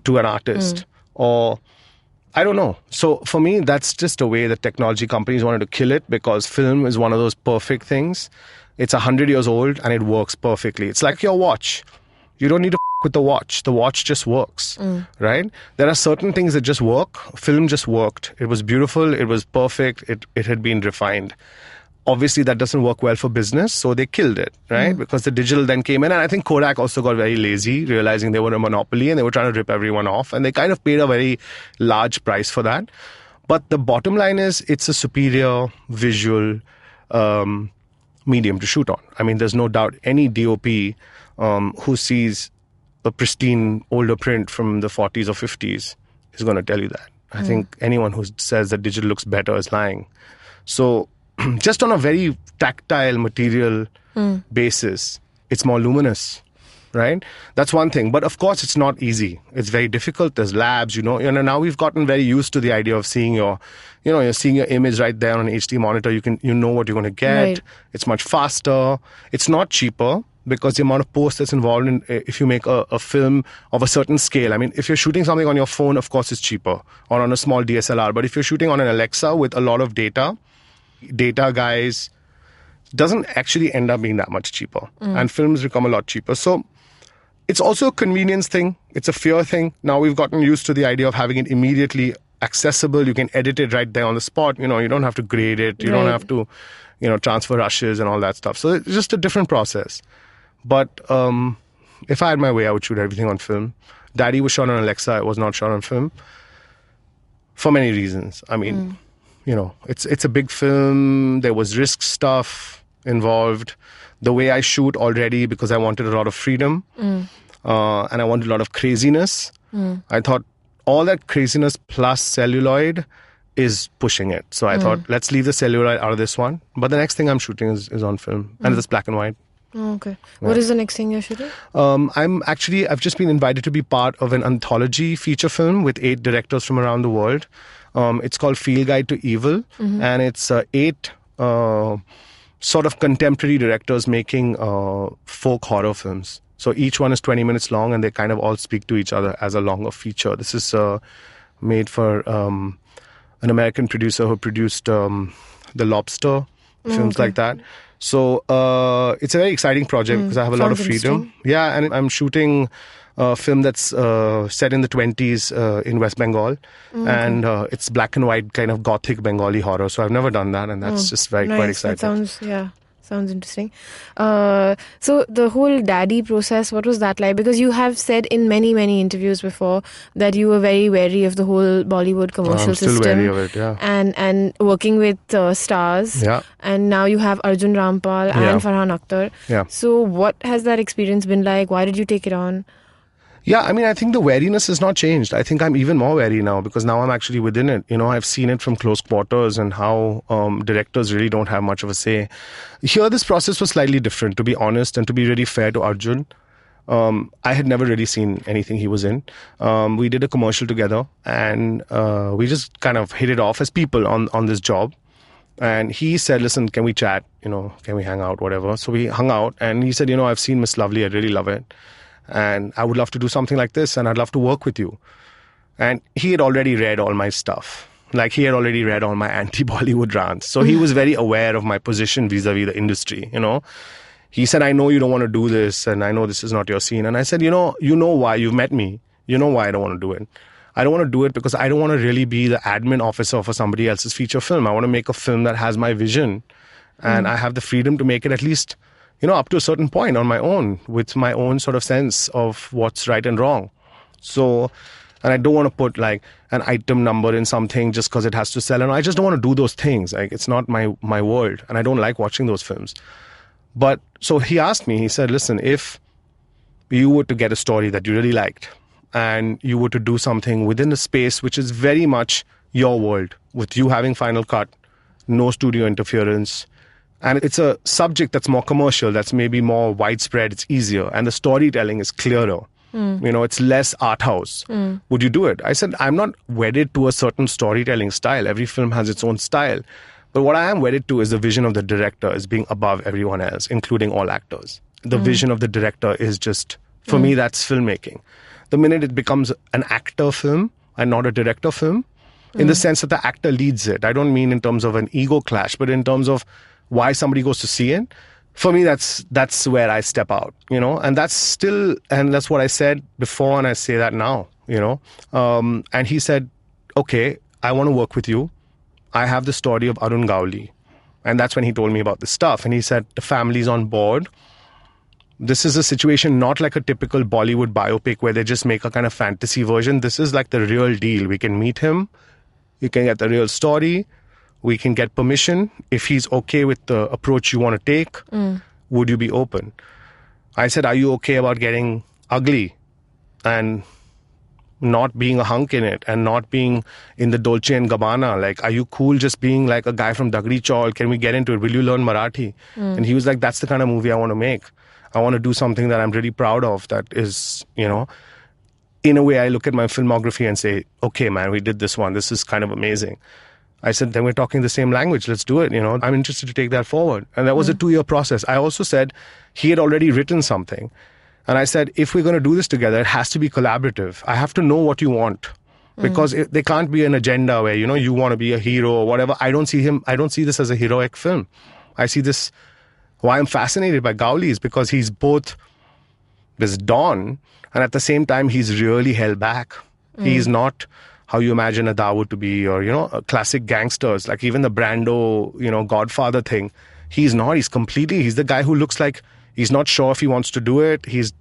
[SPEAKER 2] To an artist. Or I don't know. So for me, that's just a way that technology companies wanted to kill it, because film is one of those perfect things. It's 100 years old and it works perfectly. It's like your watch. You don't need to with the watch. The watch just works, right? There are certain things that just work. Film just worked. It was beautiful. It was perfect. It had been refined. Obviously, that doesn't work well for business, so they killed it, right? Because the digital then came in, and I think Kodak also got very lazy, realizing they were a monopoly and they were trying to rip everyone off, and they kind of paid a very large price for that. But the bottom line is, it's a superior visual medium to shoot on. I mean, there's no doubt any DOP who sees a pristine older print from the 40s or 50s is going to tell you that. I think anyone who says that digital looks better is lying. So just on a very tactile material basis, it's more luminous, right? That's one thing. But of course, it's not easy. It's very difficult. There's labs, now we've gotten very used to the idea of seeing you're seeing your image right there on an HD monitor. You know what you're going to get.
[SPEAKER 3] Right.
[SPEAKER 2] It's much faster. It's not cheaper, because the amount of post that's involved in if you make a film of a certain scale. I mean, if you're shooting something on your phone, of course it's cheaper, or on a small DSLR. But if you're shooting on an Alexa with a lot of data guys, doesn't actually end up being that much cheaper. And films become a lot cheaper. So it's also a convenience thing. It's a fear thing. Now we've gotten used to the idea of having it immediately accessible. You can edit it right there on the spot. You don't have to grade it. You don't have to, transfer rushes and all that stuff. So it's just a different process. But if I had my way, I would shoot everything on film. Daddy was shot on Alexa. It was not shot on film. For many reasons. I mean, it's a big film. There was risk stuff involved. The way I shoot already, because I wanted a lot of freedom and I wanted a lot of craziness. I thought all that craziness plus celluloid is pushing it. So I thought, let's leave the celluloid out of this one. But the next thing I'm shooting is on film, and it's black and white.
[SPEAKER 3] Oh, okay. What is the next thing you're shooting?
[SPEAKER 2] I've just been invited to be part of an anthology feature film with 8 directors from around the world. It's called Field Guide to Evil, and it's 8 sort of contemporary directors making folk horror films. So each one is 20 minutes long, and they kind of all speak to each other as a longer feature. This is made for an American producer who produced The Lobster, films like that. So it's a very exciting project because I have a lot of freedom. Yeah, and I'm shooting a film that's set in the 20s in West Bengal. And it's black and white kind of gothic Bengali horror. So I've never done that, and that's just quite exciting.
[SPEAKER 3] That sounds interesting. So the whole daddy process, what was that like? Because you have said in many, many interviews before that you were very wary of the whole Bollywood commercial system.
[SPEAKER 2] I'm still wary of it, yeah.
[SPEAKER 3] And working with stars.
[SPEAKER 2] Yeah.
[SPEAKER 3] And now you have Arjun Rampal and Farhan Akhtar.
[SPEAKER 2] Yeah.
[SPEAKER 3] So what has that experience been like? Why did you take it on?
[SPEAKER 2] Yeah, I mean, I think the wariness has not changed. I think I'm even more wary now because now I'm actually within it. I've seen it from close quarters and how directors really don't have much of a say. Here, this process was slightly different, to be honest, and to be really fair to Arjun. I had never really seen anything he was in. We did a commercial together, and we just kind of hit it off as people on this job. And he said, listen, can we chat? Can we hang out, whatever? So we hung out, and he said, I've seen Miss Lovely. I really love it. And I would love to do something like this, and I'd love to work with you. And he had already read all my stuff. Like, he had already read all my anti-Bollywood rants. So he was very aware of my position vis-a-vis the industry, He said, I know you don't want to do this, and I know this is not your scene. And I said, you know why. You've met me. You know why I don't want to do it. I don't want to do it because I don't want to really be the admin officer for somebody else's feature film. I want to make a film that has my vision, and I have the freedom to make it at least up to a certain point on my own, with my own sort of sense of what's right and wrong. So, and I don't want to put like an item number in something just because it has to sell. And I just don't want to do those things. Like, it's not my world, and I don't like watching those films. But so he asked me, he said, listen, if you were to get a story that you really liked and you were to do something within a space which is very much your world, with you having final cut, no studio interference, and it's a subject that's more commercial, that's maybe more widespread, it's easier, and the storytelling is clearer. It's less art house. Would you do it? I said, I'm not wedded to a certain storytelling style. Every film has its own style. But what I am wedded to is the vision of the director as being above everyone else, including all actors. The vision of the director is just, for me, that's filmmaking. The minute it becomes an actor film and not a director film, in the sense that the actor leads it. I don't mean in terms of an ego clash, but in terms of why somebody goes to see it. For me, that's where I step out, and that's what I said before, and I say that now, and he said, okay, I want to work with you. I have the story of Arun Gowli. And that's when he told me about this stuff. And he said, the family's on board. This is a situation not like a typical Bollywood biopic where they just make a kind of fantasy version. This is like the real deal. We can meet him. You can get the real story. We can get permission. If he's okay with the approach you want to take, would you be open? I said, are you okay about getting ugly and not being a hunk in it and not being in the Dolce & Gabbana? Like, are you cool just being like a guy from Dagri Chawl? Can we get into it? Will you learn Marathi? And he was like, that's the kind of movie I want to make. I want to do something that I'm really proud of, that is, in a way I look at my filmography and say, okay, man, we did this one. This is kind of amazing. I said, then we're talking the same language. Let's do it. I'm interested to take that forward. And that was a 2-year process. I also said he had already written something. And I said, if we're going to do this together, it has to be collaborative. I have to know what you want. Because there can't be an agenda where, you want to be a hero or whatever. I don't see this as a heroic film. I see this, why I'm fascinated by Gowli is because he's both this Don, and at the same time, he's really held back. He's not how you imagine a Dawood to be, or, classic gangsters, like even the Brando, Godfather thing. He's not. He's the guy who looks like he's not sure if he wants to do it. He's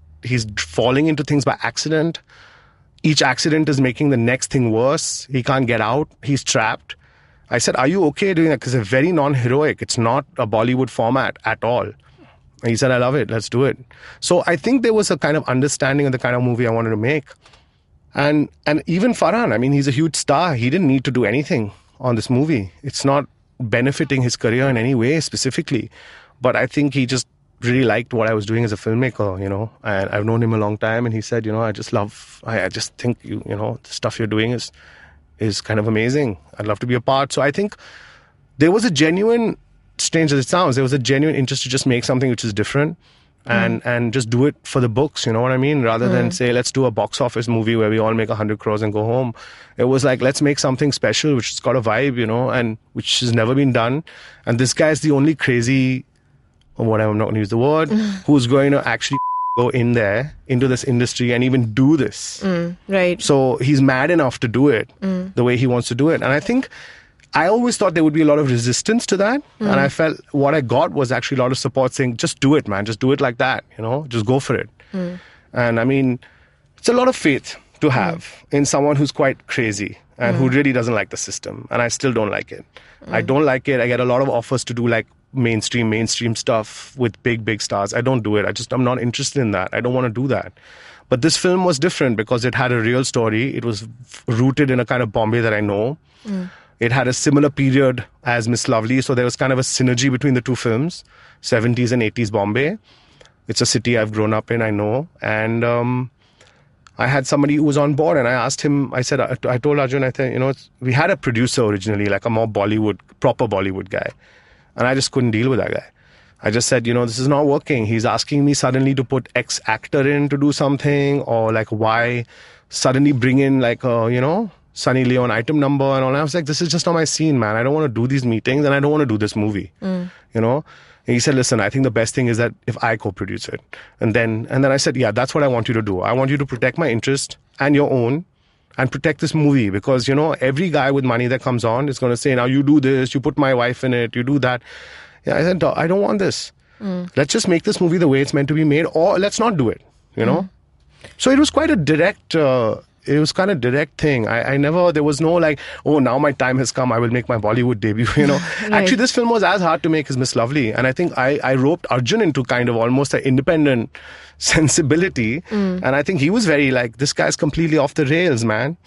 [SPEAKER 2] falling into things by accident. Each accident is making the next thing worse. He can't get out. He's trapped. I said, are you okay doing that? Because it's very non-heroic. It's not a Bollywood format at all. And he said, I love it. Let's do it. So I think there was a kind of understanding of the kind of movie I wanted to make. And even Farhan, I mean, he's a huge star. He didn't need to do anything on this movie. It's not benefiting his career in any way specifically. But I think he just really liked what I was doing as a filmmaker, and I've known him a long time. And he said, I just think, the stuff you're doing is kind of amazing. I'd love to be a part. So I think there was a genuine, strange as it sounds, there was a genuine interest to just make something which is different and just do it for the books, you know what I mean? Rather than say, let's do a box office movie where we all make 100 crores and go home. It was like, let's make something special, which has got a vibe, and which has never been done. And this guy is the only crazy, or whatever, I'm not going to use the word, who's going to actually go in there, into this industry and even do this.
[SPEAKER 3] Right.
[SPEAKER 2] So he's mad enough to do it the way he wants to do it. And I think, I always thought there would be a lot of resistance to that. And I felt what I got was actually a lot of support saying, just do it, man. Just do it like that, just go for it. And I mean, it's a lot of faith to have in someone who's quite crazy and who really doesn't like the system. And I still don't like it. I don't like it. I get a lot of offers to do like mainstream stuff with big stars. I don't do it. I'm not interested in that. I don't want to do that. But this film was different because it had a real story. It was rooted in a kind of Bombay that I know. It had a similar period as Miss Lovely, so there was kind of a synergy between the two films, 70s and 80s Bombay. It's a city I've grown up in, I know. And I had somebody who was on board, and I asked him, I told Arjun, I said, we had a producer originally, like a more proper Bollywood guy. And I just couldn't deal with that guy. I just said, this is not working. He's asking me suddenly to put X actor in to do something, or like why suddenly bring in like Sunny Leone item number and all. And I was like, this is just not my scene, man. I don't want to do these meetings and I don't want to do this movie. And he said, listen, I think the best thing is that if I co-produce it. And then I said, yeah, that's what I want you to do. I want you to protect my interest and your own and protect this movie because, every guy with money that comes on is going to say, now you do this, you put my wife in it, you do that. Yeah, I said, I don't want this. Let's just make this movie the way it's meant to be made, or let's not do it, So it was quite a direct, thing. I never, there was no like, oh, now my time has come, I will make my Bollywood debut, Right. Actually, this film was as hard to make as Miss Lovely. And I think I roped Arjun into kind of almost an independent sensibility. And I think he was very like, this guy's completely off the rails, man.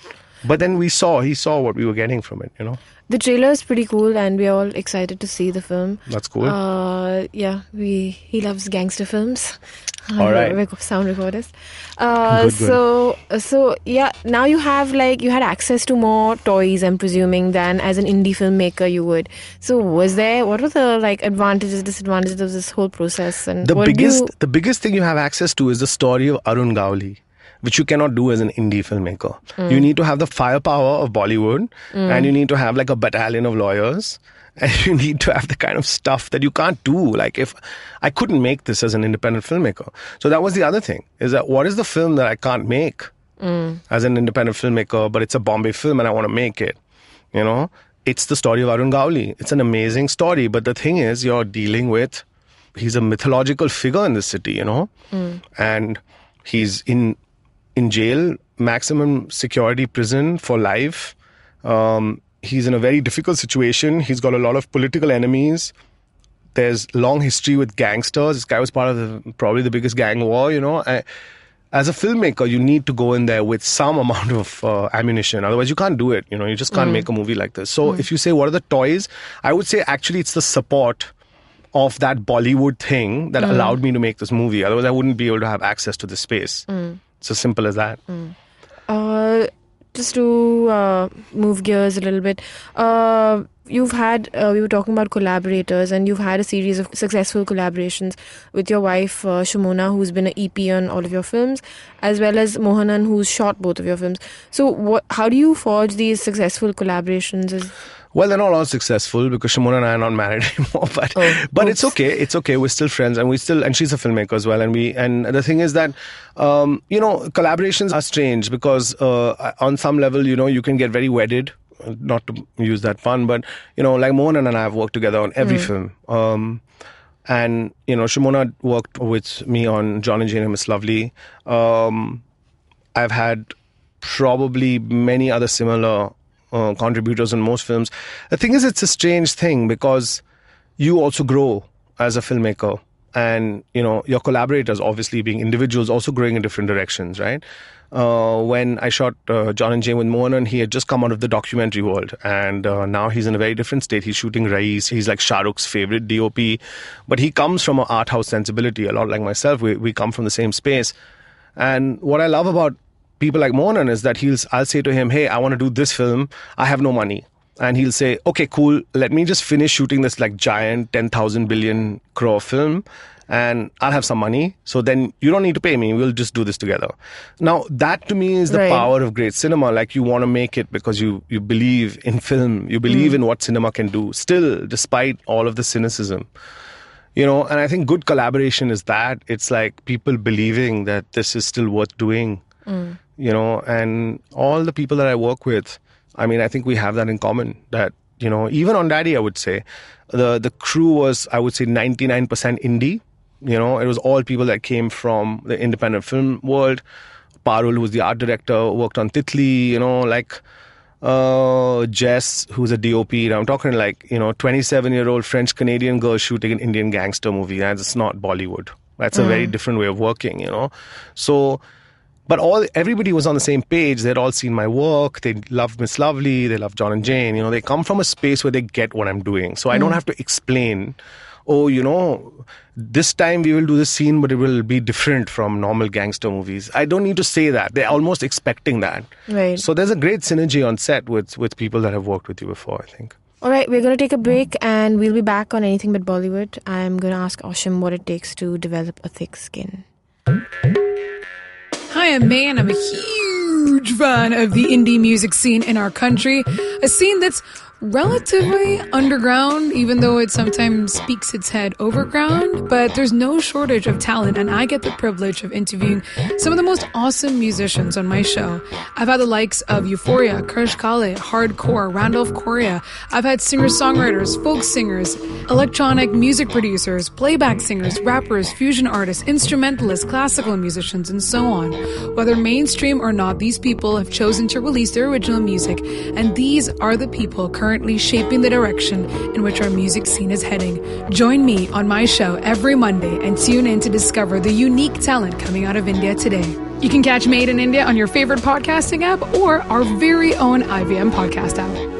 [SPEAKER 2] But then he saw what we were getting from it,
[SPEAKER 3] The trailer is pretty cool and we're all excited to see the film.
[SPEAKER 2] That's cool.
[SPEAKER 3] He loves gangster films.
[SPEAKER 2] All right.
[SPEAKER 3] We're sound recorders.
[SPEAKER 2] Good.
[SPEAKER 3] So now you had access to more toys, I'm presuming, than as an indie filmmaker you would. So what were the advantages, disadvantages of this whole process? And
[SPEAKER 2] the biggest thing you have access to is the story of Arun Gowli. which you cannot do as an indie filmmaker. You need to have the firepower of Bollywood, and you need to have like a battalion of lawyers, and you need to have the kind of stuff that you can't do. Like, if I couldn't make this as an independent filmmaker. So that was the other thing, is that what is the film that I can't make as an independent filmmaker, but it's a Bombay film and I want to make it, you know? It's the story of Arun Gowli. It's an amazing story, but the thing is, you're dealing with, he's a mythological figure in the city, you know? And he's in jail, maximum security prison for life. He's in a very difficult situation. He's got a lot of political enemies. There's long history with gangsters. This guy was part of probably the biggest gang war, you know. As a filmmaker, you need to go in there with some amount of ammunition. Otherwise, you can't do it. You know, you just can't make a movie like this. So if you say, what are the toys? I would say actually it's the support of that Bollywood thing that allowed me to make this movie. Otherwise, I wouldn't be able to have access to this space. It's as simple as that.
[SPEAKER 3] Just to move gears a little bit, you've had, we were talking about collaborators, and you've had a series of successful collaborations with your wife, Shamona, who's been an EP on all of your films, as well as Mohanan, who's shot both of your films. So how do you forge these successful collaborations?
[SPEAKER 2] Well, they're not all successful because Shimona and I are not married anymore. But it's okay. It's okay. We're still friends, and and she's a filmmaker as well. And the thing is that, you know, collaborations are strange because on some level, you know, you can get very wedded. Not to use that pun, but, you know, like Mohanan and I have worked together on every film. And, you know, Shimona worked with me on John and Jane and Miss Lovely. I've had probably many other similar contributors in most films. The thing is, it's a strange thing because you also grow as a filmmaker, and, you know, your collaborators, obviously being individuals, also growing in different directions, right? When I shot John and Jane with Mohanan, he had just come out of the documentary world, and now he's in a very different state. He's shooting Rais. He's like Shah Rukh's favorite DOP, but he comes from an art house sensibility, a lot like myself. We come from the same space. And what I love about people like Mohanan is that I'll say to him, hey, I want to do this film. I have no money. And he'll say, okay, cool. Let me just finish shooting this like giant 10,000 billion crore film, and I'll have some money. So then you don't need to pay me. We'll just do this together. Now, that to me is the power of great cinema. Like, you want to make it because you believe in film. You believe in what cinema can do, still, despite all of the cynicism. You know, and I think good collaboration is that. It's like people believing that this is still worth doing. You know, and all the people that I work with, I mean, I think we have that in common. That, you know, even on Daddy, I would say, the crew was, I would say, 99% indie. You know, it was all people that came from the independent film world. Parul, who was the art director, worked on Titli, you know, like Jess, who's a DOP. I'm talking like, you know, 27-year-old French-Canadian girl shooting an Indian gangster movie. That's not Bollywood. That's a very different way of working, you know. So, but everybody was on the same page. They'd all seen my work. They loved Miss Lovely. They loved John and Jane. You know, they come from a space where they get what I'm doing. So I don't have to explain, oh, you know, this time we will do this scene, but it will be different from normal gangster movies. I don't need to say that. They're almost expecting that.
[SPEAKER 3] Right.
[SPEAKER 2] So there's a great synergy on set with people that have worked with you before, I think.
[SPEAKER 3] All right, we're going to take a break, and we'll be back on Anything But Bollywood. I'm going to ask Ashim what it takes to develop a thick skin.
[SPEAKER 6] Hi, I'm May, and I'm a huge fan of the indie music scene in our country. A scene that's relatively underground, even though it sometimes speaks its head overground. But there's no shortage of talent, and I get the privilege of interviewing some of the most awesome musicians on my show. I've had the likes of Euphoria, Krish Kale, Hardcore, Randolph Correa. I've had singer-songwriters, folk singers, electronic music producers, playback singers, rappers, fusion artists, instrumentalists, classical musicians, and so on. Whether mainstream or not, these people have chosen to release their original music, and these are the people currently shaping the direction in which our music scene is heading. Join me on my show every Monday and tune in to discover the unique talent coming out of India today. You can catch Made in India on your favorite podcasting app or our very own IVM podcast app.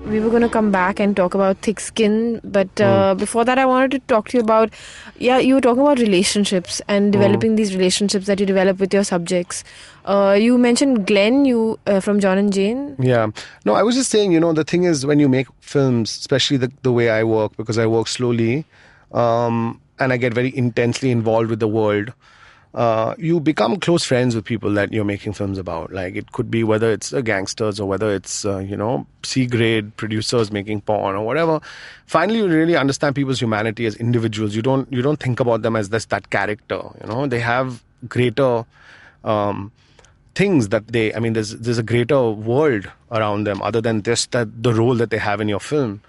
[SPEAKER 3] We were going to come back and talk about thick skin, but before that I wanted to talk to you about, you were talking about relationships and developing these relationships that you develop with your subjects. You mentioned Glenn, from John and Jane.
[SPEAKER 2] Yeah. No, I was just saying, you know, the thing is when you make films, especially the way I work, because I work slowly, and I get very intensely involved with the world, you become close friends with people that you're making films about. Like, it could be whether it's gangsters or whether it's, C-grade producers making porn or whatever. Finally, you really understand people's humanity as individuals. You don't think about them as that character, They have greater things that there's a greater world around them other than just the role that they have in your film.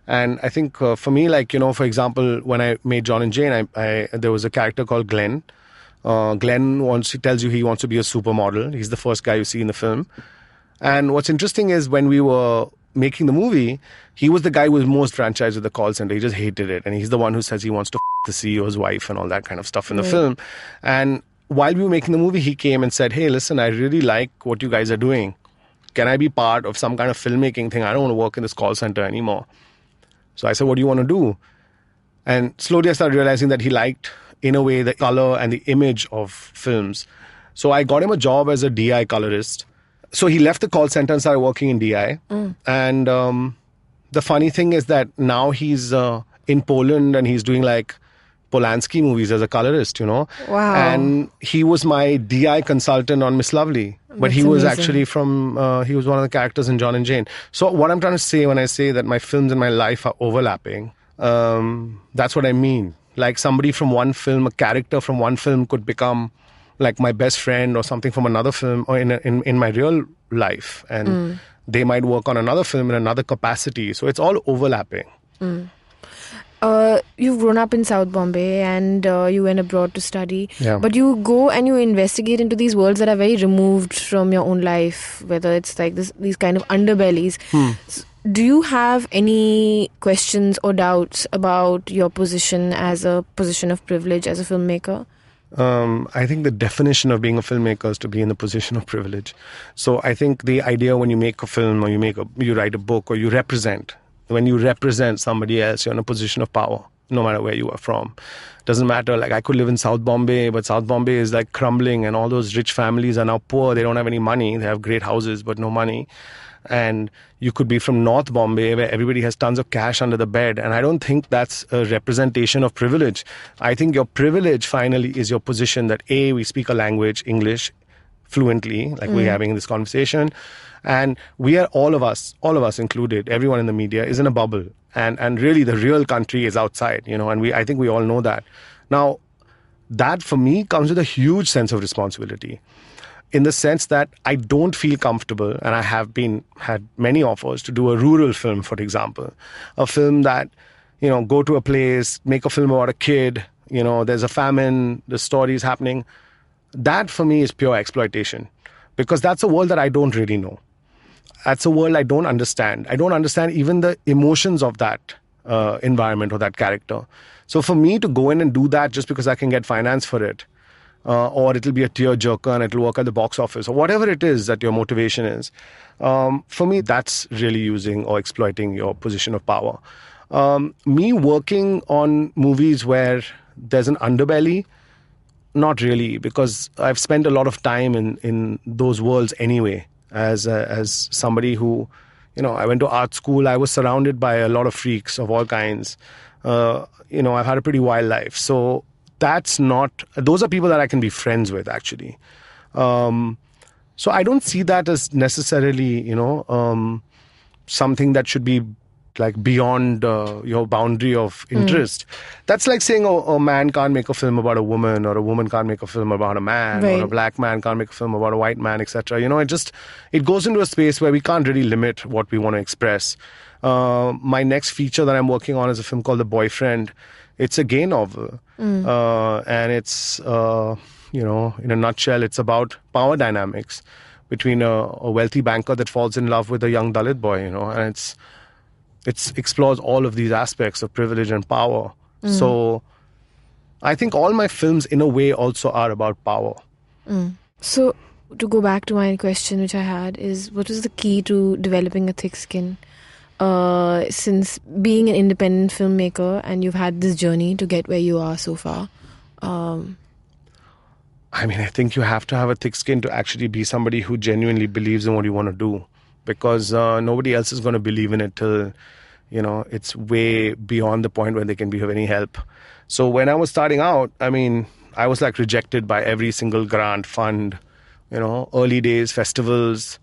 [SPEAKER 2] And I think for me, for example, when I made John and Jane, there was a character called Glenn. Glenn he tells you he wants to be a supermodel. He's the first guy you see in the film. And what's interesting is when we were making the movie, he was the guy who was most franchised with the call center. He just hated it. And he's the one who says he wants to the CEO's wife and all that kind of stuff in the film. And while we were making the movie, he came and said, hey, listen, I really like what you guys are doing. Can I be part of some kind of filmmaking thing? I don't want to work in this call center anymore. So I said, what do you want to do? And slowly I started realizing that he liked, in a way, the color and the image of films. So I got him a job as a DI colorist. So he left the call center and started working in DI. And the funny thing is that now he's in Poland and he's doing Polanski movies as a colorist,
[SPEAKER 3] Wow.
[SPEAKER 2] And he was my DI consultant on Miss Lovely. But he was actually he was one of the characters in John and Jane. So what I'm trying to say when I say that my films and my life are overlapping, that's what I mean. Like somebody from one film, a character from one film could become like my best friend or something from another film or in my real life. And they might work on another film in another capacity. So it's all overlapping.
[SPEAKER 3] You've grown up in South Bombay and you went abroad to study.
[SPEAKER 2] Yeah.
[SPEAKER 3] But you go and you investigate into these worlds that are very removed from your own life, whether it's like these kind of underbellies. Do you have any questions or doubts about your position as a position of privilege as a filmmaker?
[SPEAKER 2] I think the definition of being a filmmaker is to be in the position of privilege. So I think the idea when you make a film or you write a book or you represent, when you represent somebody else, you're in a position of power, no matter where you are from. Doesn't matter, I could live in South Bombay, but South Bombay is crumbling and all those rich families are now poor. They don't have any money. They have great houses, but no money. And you could be from North Bombay where everybody has tons of cash under the bed. And I don't think that's a representation of privilege. I think your privilege finally is your position that A, we speak a language, English, fluently, we're having this conversation. And we are all of us included, everyone in the media is in a bubble. And really the real country is outside, and I think we all know that. Now, that for me comes with a huge sense of responsibility. In the sense that I don't feel comfortable, and I have had many offers to do a rural film, for example. A film that, go to a place, make a film about a kid, there's a famine, the story is happening. That for me is pure exploitation. Because that's a world that I don't really know. That's a world I don't understand. I don't understand even the emotions of that environment or that character. So for me to go in and do that just because I can get finance for it, or it'll be a tearjerker and it'll work at the box office, or whatever it is that your motivation is. For me, that's really using or exploiting your position of power. Me working on movies where there's an underbelly, not really, because I've spent a lot of time in those worlds anyway. As somebody who, I went to art school, I was surrounded by a lot of freaks of all kinds. I've had a pretty wild life. So those are people that I can be friends with, actually. So I don't see that as necessarily, something that should be beyond your boundary of interest. That's like saying a man can't make a film about a woman, or a woman can't make a film about a man,
[SPEAKER 3] right.
[SPEAKER 2] Or a black man can't make a film about a white man, etc. It goes into a space where we can't really limit what we want to express. My next feature that I'm working on is a film called The Boyfriend. It's a gay novel. And it's, in a nutshell, it's about power dynamics between a wealthy banker that falls in love with a young Dalit boy, and it explores all of these aspects of privilege and power. So I think all my films, in a way, also are about power.
[SPEAKER 3] So to go back to my question, which I had, is what was the key to developing a thick skin? Since being an independent filmmaker and you've had this journey to get where you are so far.
[SPEAKER 2] I think you have to have a thick skin to actually be somebody who genuinely believes in what you want to do. Because nobody else is going to believe in it till, it's way beyond the point where they can be of any help. So when I was starting out, I was like rejected by every single grant, fund, early days, festivals.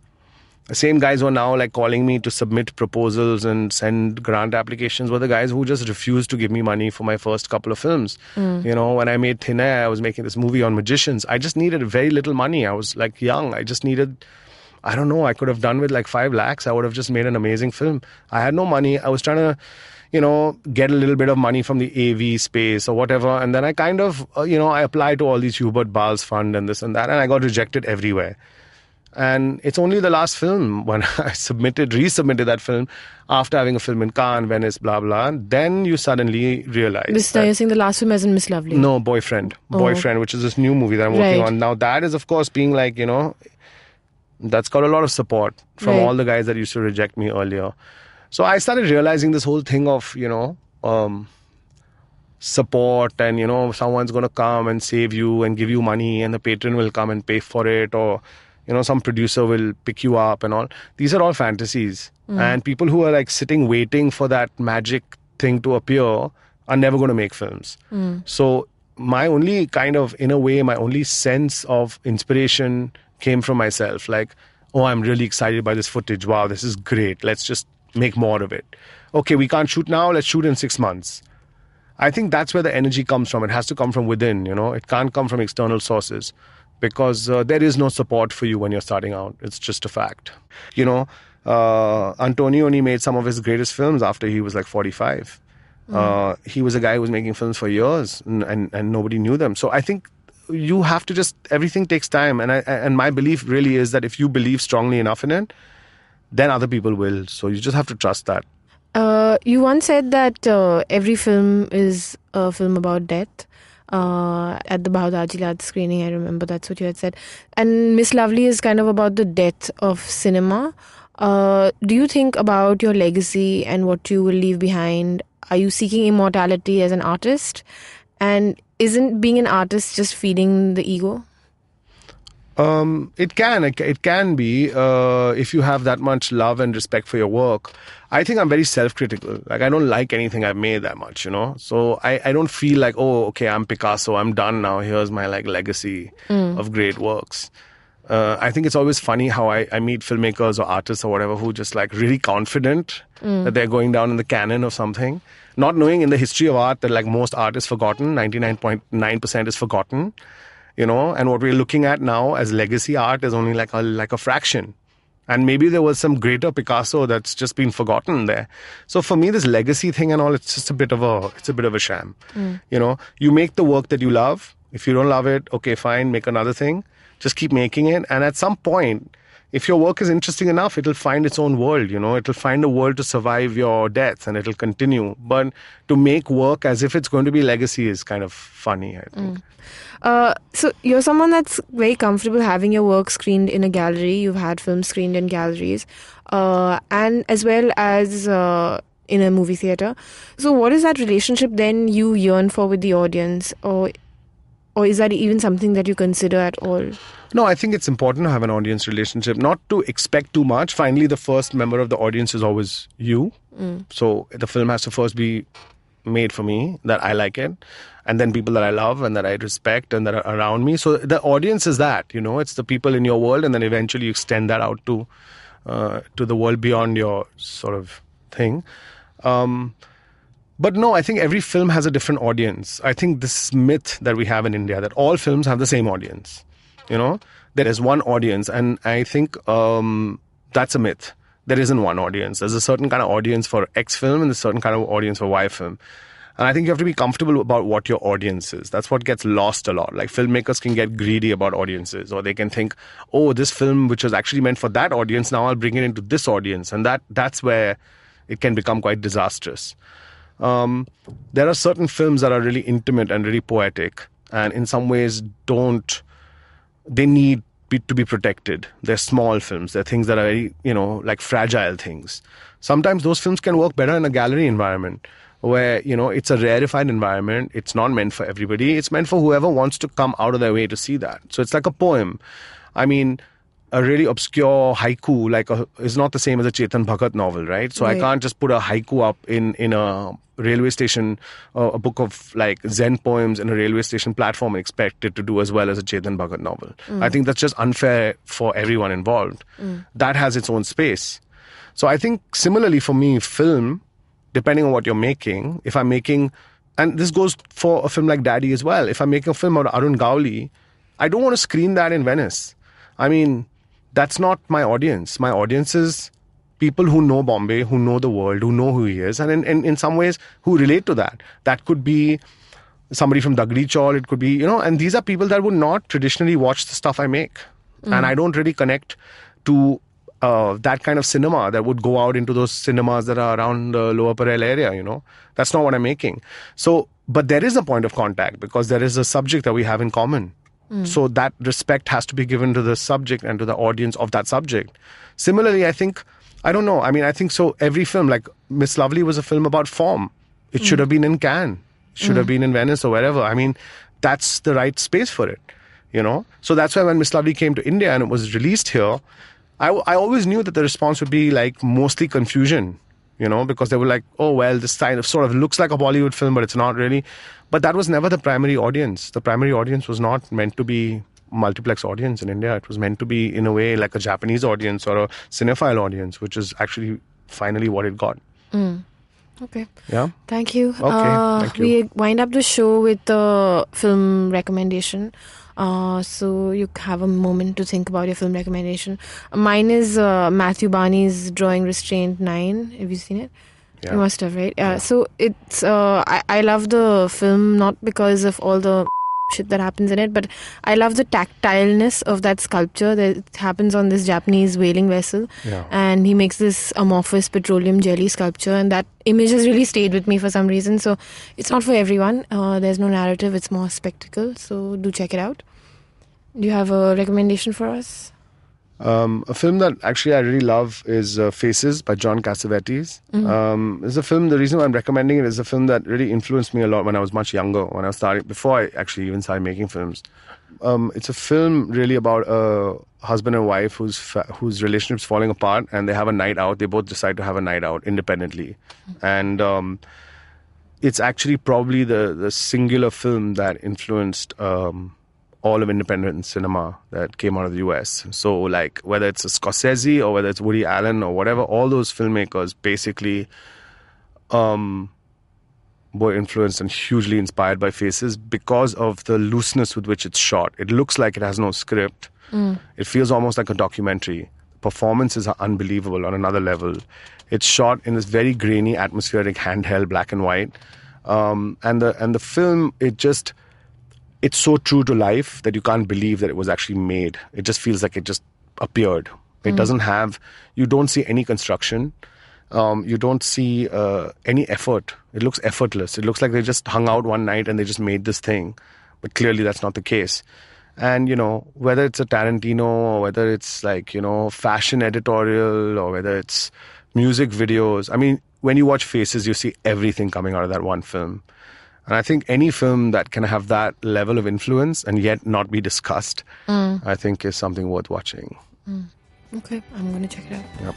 [SPEAKER 2] The same guys who are now like calling me to submit proposals and send grant applications were the guys who just refused to give me money for my first couple of films. When I made Thin Air, I was making this movie on magicians. I just needed very little money. I was like young. I just needed, I don't know, I could have done with like 5 lakhs. I would have just made an amazing film. I had no money. I was trying to, get a little bit of money from the AV space or whatever. And then I kind of, I applied to all these Hubert Ball's fund and this and that, and I got rejected everywhere. And it's only the last film when I resubmitted that film after having a film in Cannes, Venice, blah, blah. Then you suddenly realize.
[SPEAKER 3] You're saying the last film as in Miss Lovely?
[SPEAKER 2] No, Boyfriend. Boyfriend, which is this new movie that I'm working on. Now that is, of course, being like, that's got a lot of support from all the guys that used to reject me earlier. So I started realizing this whole thing of, support and, someone's going to come and save you and give you money and the patron will come and pay for it, or some producer will pick you up and all. These are all fantasies. And people who are like sitting waiting for that magic thing to appear are never going to make films. So my only kind of, in a way, my only sense of inspiration came from myself. Like, oh, I'm really excited by this footage. Wow, this is great. Let's just make more of it. Okay, we can't shoot now. Let's shoot in 6 months. I think that's where the energy comes from. It has to come from within, It can't come from external sources. Because there is no support for you when you're starting out. It's just a fact. Antonio only made some of his greatest films after he was like 45. He was a guy who was making films for years and nobody knew them. So I think you have to everything takes time. And my belief really is that if you believe strongly enough in it, then other people will. So you just have to trust that.
[SPEAKER 3] You once said that every film is a film about death. At the Bahudar Lad screening, I remember that's what you had said. And Miss Lovely is kind of about the death of cinema. Do you think about your legacy and what you will leave behind? Are you seeking immortality as an artist? And isn't being an artist just feeding the ego?
[SPEAKER 2] It can be if you have that much love and respect for your work. I think I'm very self-critical. Like, I don't like anything I've made that much, So I don't feel like, oh, okay, I'm Picasso, I'm done now. Here's my like legacy of great works. I think it's always funny how I meet filmmakers or artists or whatever who just like really confident that they're going down in the canon of something, not knowing in the history of art that like most art is forgotten, 99.9% is forgotten. And what we're looking at now as legacy art is only like a fraction. And maybe there was some greater Picasso that's just been forgotten there. So for me, this legacy thing and all, it's just a bit of a sham. You make the work that you love. If you don't love it, okay, fine, make another thing. Just keep making it. And at some point, if your work is interesting enough, it'll find its own world, It'll find a world to survive your death and it'll continue. But to make work as if it's going to be legacy is kind of funny, I think.
[SPEAKER 3] So you're someone that's very comfortable having your work screened in a gallery. You've had films screened in galleries and as well as in a movie theatre. So what is that relationship then you yearn for with the audience? Or is that even something that you consider at all?
[SPEAKER 2] No, I think it's important to have an audience relationship, not to expect too much. Finally, the first member of the audience is always you. So the film has to first be made for me, that I like it, and then people that I love and that I respect and that are around me. So the audience is that, it's the people in your world, and then eventually you extend that out to the world beyond your sort of thing. But no, I think every film has a different audience. I think this myth that we have in India, that all films have the same audience, there is one audience, and I think that's a myth. There isn't one audience. There's a certain kind of audience for X film and a certain kind of audience for Y film. And I think you have to be comfortable about what your audience is. That's what gets lost a lot. Like, filmmakers can get greedy about audiences, or they can think, oh, this film which was actually meant for that audience, now I'll bring it into this audience. And that's where it can become quite disastrous. There are certain films that are really intimate and really poetic, and in some ways they need to be protected. They're small films. They're things that are very, like fragile things. Sometimes those films can work better in a gallery environment where, it's a rarefied environment. It's not meant for everybody. It's meant for whoever wants to come out of their way to see that. So it's like a poem. I mean, a really obscure haiku is not the same as a Chetan Bhagat novel, right? So I can't just put a haiku up in a railway station, a book of like Zen poems in a railway station platform and expect it to do as well as a Chetan Bhagat novel. I think that's just unfair for everyone involved. That has its own space. So I think similarly for me, film, depending on what you're making, if I'm making, and this goes for a film like Daddy as well, if I'm making a film about Arun Gowli, I don't want to screen that in Venice. I mean, that's not my audience. My audience is people who know Bombay, who know the world, who know who he is, and in some ways who relate to that. That could be somebody from Dagdi Chawl, it could be, and these are people that would not traditionally watch the stuff I make. And I don't really connect to that kind of cinema that would go out into those cinemas that are around the Lower Parel area, That's not what I'm making. So, but there is a point of contact because there is a subject that we have in common. So that respect has to be given to the subject and to the audience of that subject. Similarly, I think so every film, like Miss Lovely was a film about form. It should have been in Cannes. It should have been in Venice or wherever. I mean, that's the right space for it, So that's why when Miss Lovely came to India and it was released here, I always knew that the response would be like mostly confusion, because they were like, oh, well, this kind of sort of looks like a Bollywood film, but it's not really. But that was never the primary audience. The primary audience was not meant to be a multiplex audience in India. It was meant to be, in a way, like a Japanese audience or a cinephile audience, which is actually finally what it got.
[SPEAKER 3] Okay.
[SPEAKER 2] Yeah.
[SPEAKER 3] Thank you.
[SPEAKER 2] Thank you.
[SPEAKER 3] We wind up the show with the film recommendation. So you have a moment to think about your film recommendation. Mine is Matthew Barney's Drawing Restraint 9. Have you seen it? Yeah. You must have, right? So it's I love the film not because of all the shit that happens in it, but I love the tactileness of that sculpture that happens on this Japanese whaling vessel. And he makes this amorphous petroleum jelly sculpture, and that image has really stayed with me for some reason. So it's not for everyone. There's no narrative, it's more spectacle, so do check it out. Do you have a recommendation for us?
[SPEAKER 2] A film that actually I really love is Faces by John Cassavetes. It's a film, the reason why I'm recommending it is a film that really influenced me a lot when I was much younger, before I actually even started making films. It's a film really about a husband and wife whose relationship's falling apart, and they have a night out. They both decide to have a night out independently. And it's actually probably the singular film that influenced all of independent cinema that came out of the US. So like whether it's a Scorsese or whether it's Woody Allen or whatever, all those filmmakers basically were influenced and hugely inspired by Faces because of the looseness with which it's shot. It looks like it has no script. It feels almost like a documentary. Performances are unbelievable on another level. It's shot in this very grainy, atmospheric, handheld black and white. And the film, it's so true to life that you can't believe that it was actually made. It just feels like it just appeared. It doesn't have, you don't see any construction. You don't see any effort. It looks effortless. It looks like they just hung out one night and they just made this thing. But clearly that's not the case. And, whether it's a Tarantino or whether it's like, fashion editorial or whether it's music videos. I mean, when you watch Faces, you see everything coming out of that one film. And I think any film that can have that level of influence and yet not be discussed, I think is something worth watching.
[SPEAKER 3] Okay, I'm going to check it out.
[SPEAKER 2] Yep.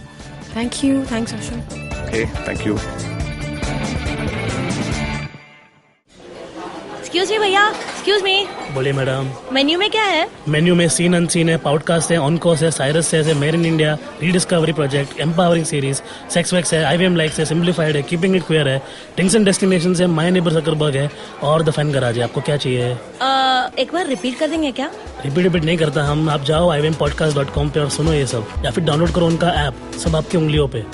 [SPEAKER 3] Thank you. Thanks, Ashim.
[SPEAKER 2] Okay, thank you.
[SPEAKER 7] Excuse me, भैया. Excuse me.
[SPEAKER 8] बोलिए madam.
[SPEAKER 7] Menu में क्या है?
[SPEAKER 8] Menu में scene unseen है, podcast है, on course है, Cyrus है, made in India, rediscovery project, empowering series, sex wax है, IVM लाइक्स है, सिंप्लीफाइड है, कीपिंग इट क्वियर है, टिंग्स एंड डेस्टिनेशंस है, माय नेबर सकरबर्ग है और द फैन गराज है. आपको क्या चाहिए?
[SPEAKER 7] एक बार रिपीट कर देंगे क्या?
[SPEAKER 8] रिपीट नहीं करता हम. आप जाओ IVMpodcast.com पे और सुनो ये सब, या फिर डाउनलोड करो उनका ऐप. सब आपकी उंगलियों पे.